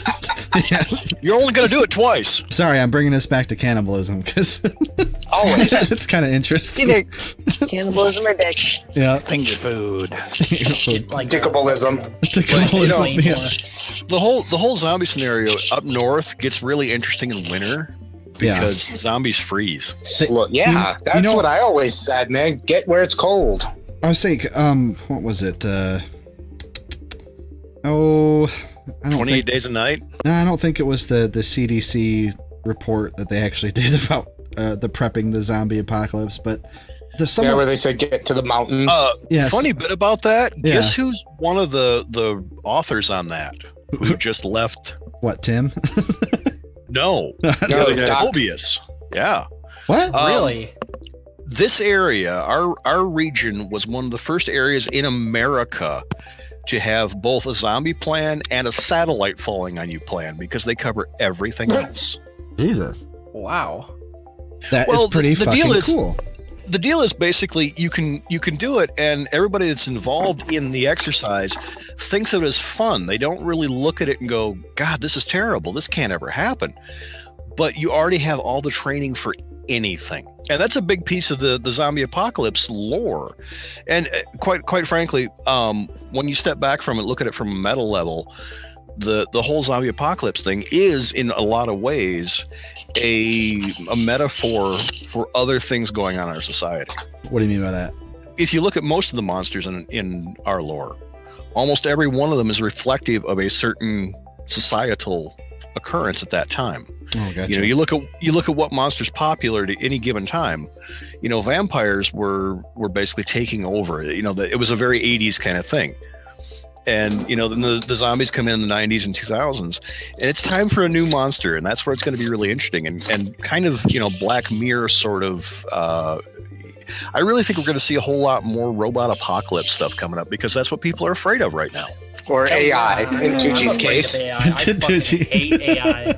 you're only going to do it twice. Sorry, I'm bringing this back to cannibalism because always it's kind of interesting. Either cannibalism or dick. Yeah, finger food. Like dickabalism. The whole zombie scenario up north gets really interesting in winter because zombies freeze. That's what I always said, man. Get where it's cold. I was saying, what was it? I don't 28 days a night? No, I don't think it was the CDC report that they actually did about the prepping the zombie apocalypse, but where they said get to the mountains. Funny bit about that. Yeah. Guess who's one of the authors on that who just left? What, Tim? No, Mobius. Yeah. What? Really? This area, our region, was one of the first areas in America to have both a zombie plan and a satellite falling on you plan because they cover everything else. Jesus. Wow. That is pretty fucking cool. The deal is basically you can do it, and everybody that's involved in the exercise thinks of it as fun. They don't really look at it and go, God, this is terrible. This can't ever happen. But you already have all the training for anything. And that's a big piece of the zombie apocalypse lore. And quite frankly, when you step back from it, look at it from a meta level, the whole zombie apocalypse thing is in a lot of ways a metaphor for other things going on in our society. What do you mean by that? If you look at most of the monsters in our lore, almost every one of them is reflective of a certain societal occurrence at that time. Oh, gotcha. You look at what monsters popular at any given time. Vampires were basically taking over. It was a very 80s kind of thing. And then the zombies come in the 90s and 2000s, and it's time for a new monster, and that's where it's going to be really interesting and kind of Black Mirror sort of. I really think we're going to see a whole lot more robot apocalypse stuff coming up because that's what people are afraid of right now. Or AI in Tucci's case. I fucking hate AI.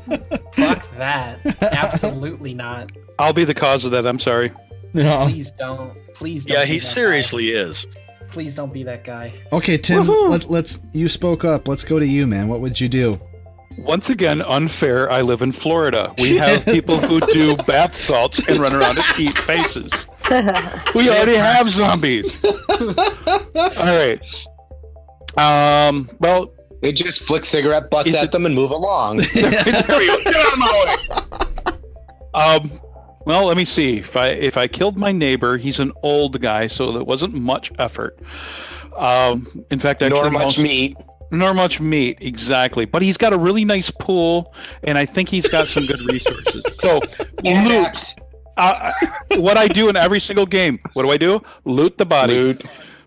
Fuck that. Absolutely not. I'll be the cause of that. I'm sorry. No. Please don't. Yeah, he seriously is. Please don't be that guy. Okay, Tim. Let's. You spoke up. Let's go to you, man. What would you do? Once again, unfair. I live in Florida. We have people who do bath salts and run around and eat faces. We already have zombies. All right. Well, they just flick cigarette butts at them and move along. There we go. Get out of my way. Well, let me see. If I killed my neighbor, he's an old guy, so there wasn't much effort. In fact, nor much meat. Nor much meat, exactly. But he's got a really nice pool, and I think he's got some good resources. So, loot. What I do in every single game, what do I do? Loot the body.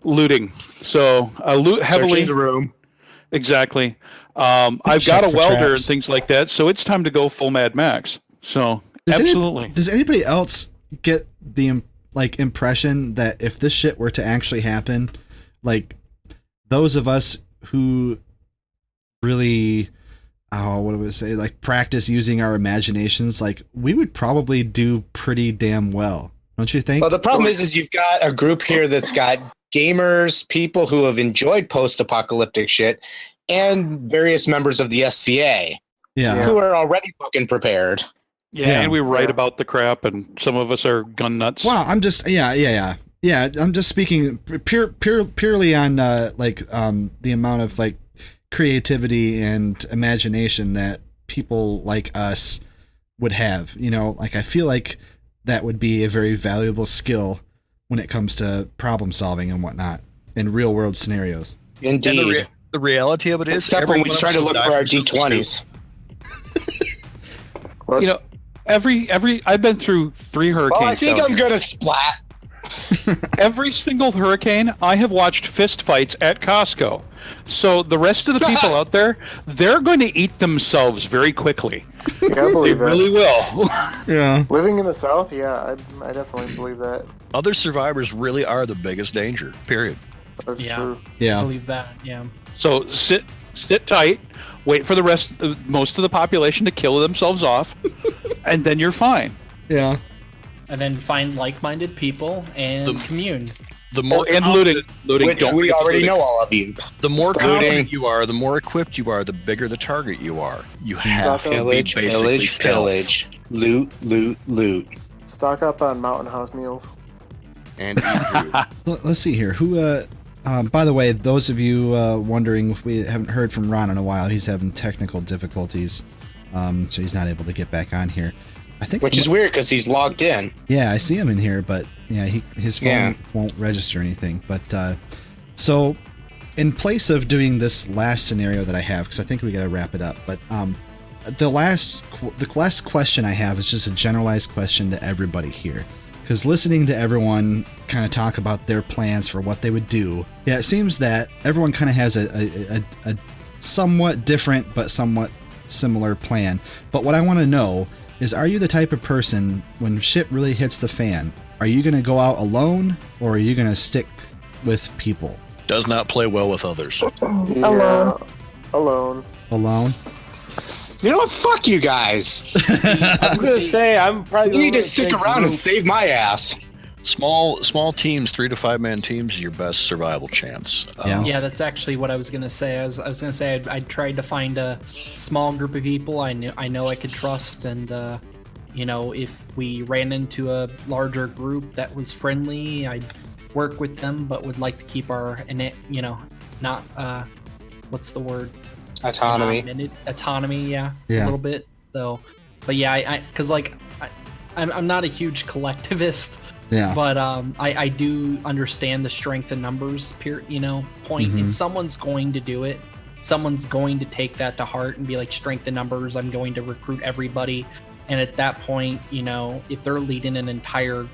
Looting. So I loot heavily. Searching the room. Exactly. I've got a welder and things like that, so it's time to go full Mad Max. So absolutely. Does anybody else get the impression that if this shit were to actually happen, like those of us who really, what do I say, like practice using our imaginations, like we would probably do pretty damn well, don't you think? Well, the problem is you've got a group here that's got gamers, people who have enjoyed post-apocalyptic shit, and various members of the SCA who are already fucking prepared. Yeah, and we write about the crap, and some of us are gun nuts. Well, I'm just I'm just speaking purely on the amount of like creativity and imagination that people like us would have. I feel like that would be a very valuable skill when it comes to problem solving and whatnot in real world scenarios. Indeed. And the reality of it is, except when we try to look for our D20s. You know, I've been through 3 hurricanes. Well, I think I'm gonna splat. Every single hurricane, I have watched fist fights at Costco. So the rest of the people out there, they're going to eat themselves very quickly. Yeah, I believe they really will. Yeah. Living in the South, yeah, I definitely believe that. Other survivors really are the biggest danger, period. That's true. Yeah. I believe that. Yeah. So sit tight, wait for most of the population to kill themselves off, and then you're fine. Yeah. And then find like-minded people and commune. The more and looting, which we already know all of you. The more confident you are, the more equipped you are, the bigger the target you are. You have to be basically pillage, loot. Stock up on Mountain House meals. And let's see here. Who? By the way, those of you wondering, if we haven't heard from Ron in a while, he's having technical difficulties, so he's not able to get back on here. I think, which is weird because he's logged in. Yeah, I see him in here, but yeah, his phone won't register anything. But so, in place of doing this last scenario that I have, because I think we got to wrap it up. But the last question I have is just a generalized question to everybody here. Because listening to everyone kind of talk about their plans for what they would do, yeah, it seems that everyone kind of has a somewhat different but somewhat similar plan. But what I want to know is, are you the type of person, when shit really hits the fan, are you going to go out alone, or are you going to stick with people? Does not play well with others. Alone. You know what? Fuck you guys. I was gonna say I'm probably. You need to stick around and save my ass. Small teams, 3 to 5 man teams, is your best survival chance. Yeah, that's actually what I was gonna say. I was gonna say I tried to find a small group of people I know I could trust, and you know, if we ran into a larger group that was friendly, I'd work with them, but would like to keep our, you know, not what's the word? Autonomy. Autonomy, yeah, a little bit. So, but yeah, because I'm not a huge collectivist. Yeah. But I do understand the strength in numbers, point. Mm-hmm. And someone's going to do it. Someone's going to take that to heart and be like, strength in numbers. I'm going to recruit everybody. And at that point, you know, if they're leading an entire,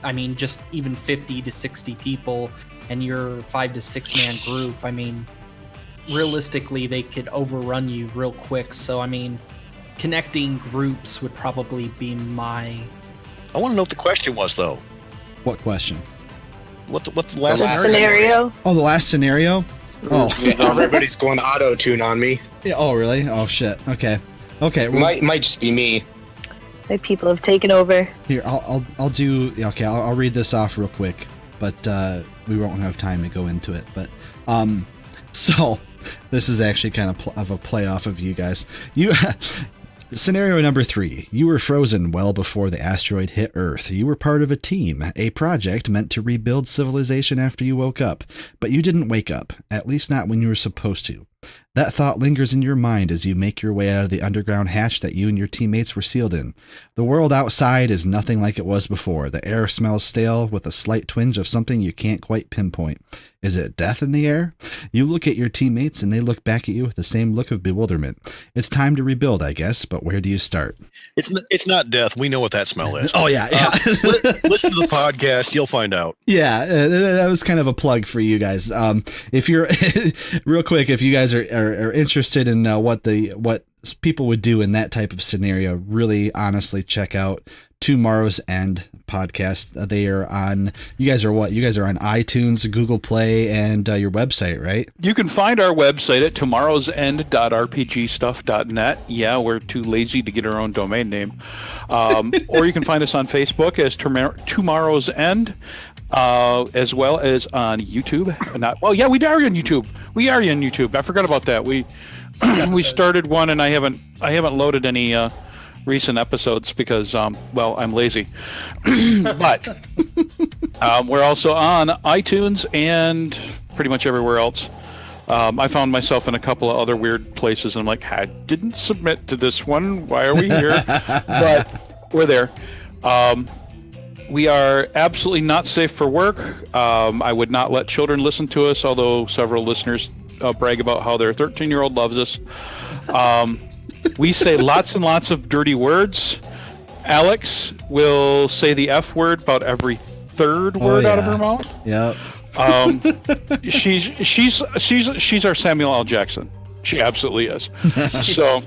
I mean, just even 50 to 60 people, and you're 5 to 6 man group, I mean, realistically, they could overrun you real quick. So, I mean, connecting groups would probably be my... I want to know what the question was, though. What question? What's the last scenario? Oh, the last scenario? Oh, everybody's going auto-tune on me. Yeah. Oh, really? Oh, shit. Okay. Well, might just be me. My people have taken over. Here, I'll do. Okay, I'll read this off real quick, but we won't have time to go into it. But so this is actually kind of a play off of you guys. Scenario number 3. You were frozen well before the asteroid hit Earth. You were part of a team, a project meant to rebuild civilization after you woke up. But you didn't wake up, at least not when you were supposed to. That thought lingers in your mind as you make your way out of the underground hatch that you and your teammates were sealed in. The world outside is nothing like it was before. The air smells stale with a slight twinge of something you can't quite pinpoint. Is it death in the air? You look at your teammates and they look back at you with the same look of bewilderment. It's time to rebuild, I guess, but where do you start? It's not death. We know what that smell is. Oh, yeah. Listen to the podcast. You'll find out. Yeah, that was kind of a plug for you guys. If you're real quick, if you guys are interested in what people would do in that type of scenario, really honestly check out Tomorrow's End podcast. They are on, you guys are on iTunes, Google Play, and your website, right? You can find our website at tomorrowsend.rpgstuff.net. Yeah, we're too lazy to get our own domain name. Or you can find us on Facebook as Tomorrow's End, as well as on YouTube. We are on YouTube. I forgot about that. We started one, and I haven't loaded any recent episodes because I'm lazy. But we're also on iTunes and pretty much everywhere else. I found myself in a couple of other weird places, and I'm like, I didn't submit to this one. Why are we here? But we're there. We are absolutely not safe for work. I would not let children listen to us, although several listeners brag about how their 13-year-old loves us. We say lots and lots of dirty words. Alex will say the F word about every third word out of her mouth. Yep. She's our Samuel L. Jackson. She absolutely is. So,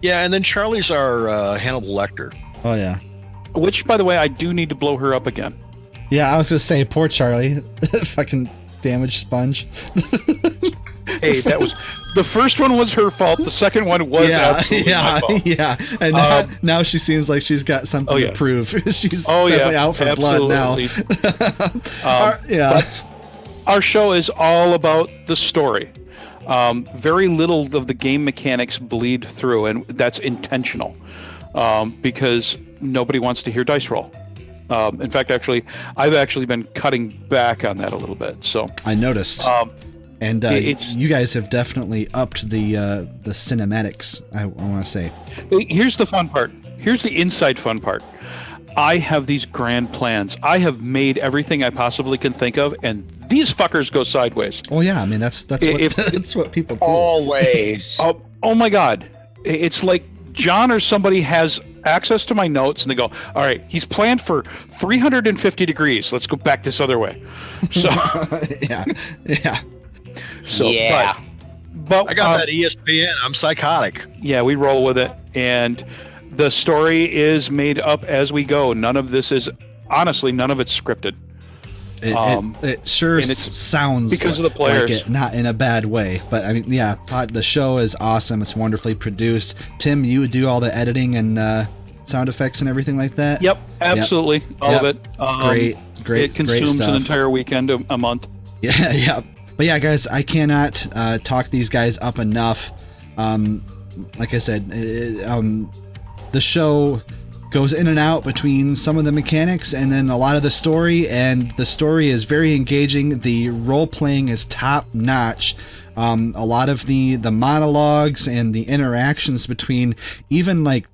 yeah, and then Charlie's our Hannibal Lecter. Oh yeah. Which, by the way, I do need to blow her up again. Yeah, I was gonna say, poor Charlie, fucking damaged sponge. Hey, that was the first one was her fault. The second one was absolutely my fault. Yeah. And now she seems like she's got something to prove. She's definitely out for blood now. But our show is all about the story. Very little of the game mechanics bleed through, and that's intentional because nobody wants to hear dice roll. In fact, I've actually been cutting back on that a little bit. So I noticed. And you guys have definitely upped the cinematics, I want to say. Here's the fun part. Here's the inside fun part. I have these grand plans. I have made everything I possibly can think of, and these fuckers go sideways. Well, yeah, I mean, that's what people do. Always. Oh my God. It's like John or somebody has access to my notes, and they go, all right, he's planned for 350 degrees. Let's go back this other way. So, yeah. So, yeah. But I got that ESPN. I'm psychotic. Yeah, we roll with it. And the story is made up as we go. None of it's scripted. It sure sounds because of the players. Like it, not in a bad way. But I mean, yeah, the show is awesome. It's wonderfully produced. Tim, you would do all the editing and sound effects and everything like that? Yep, absolutely. All of it. Great. It consumes an entire weekend a month. Yeah. But yeah, guys, I cannot talk these guys up enough. Like I said, the show goes in and out between some of the mechanics and then a lot of the story, and the story is very engaging. The role-playing is top-notch. A lot of the monologues and the interactions between even like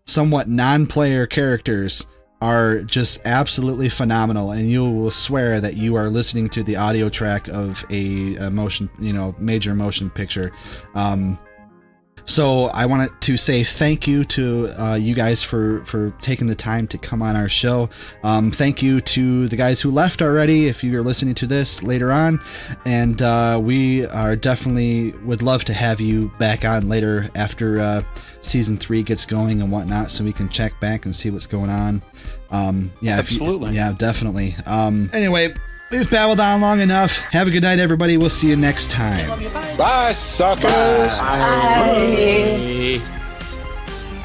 somewhat non-player characters are just absolutely phenomenal, and you will swear that you are listening to the audio track of a major motion picture. So I wanted to say thank you to you guys for taking the time to come on our show. Thank you to the guys who left already, if you're listening to this later on. And we are definitely would love to have you back on later after season 3 gets going and whatnot, so we can check back and see what's going on. Absolutely. Definitely. Anyway, we've babbled on long enough. Have a good night, everybody. We'll see you next time. Bye, suckers. Bye.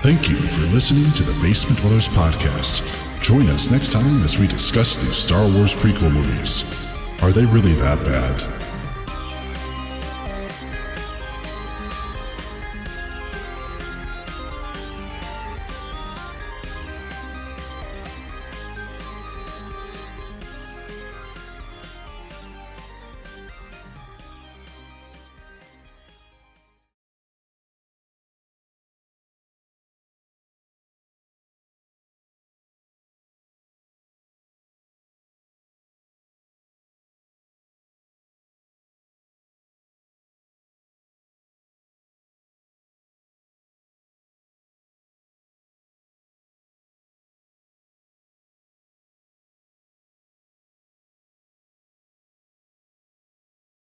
Thank you for listening to the Basement Dwellers podcast. Join us next time as we discuss the Star Wars prequel movies. Are they really that bad?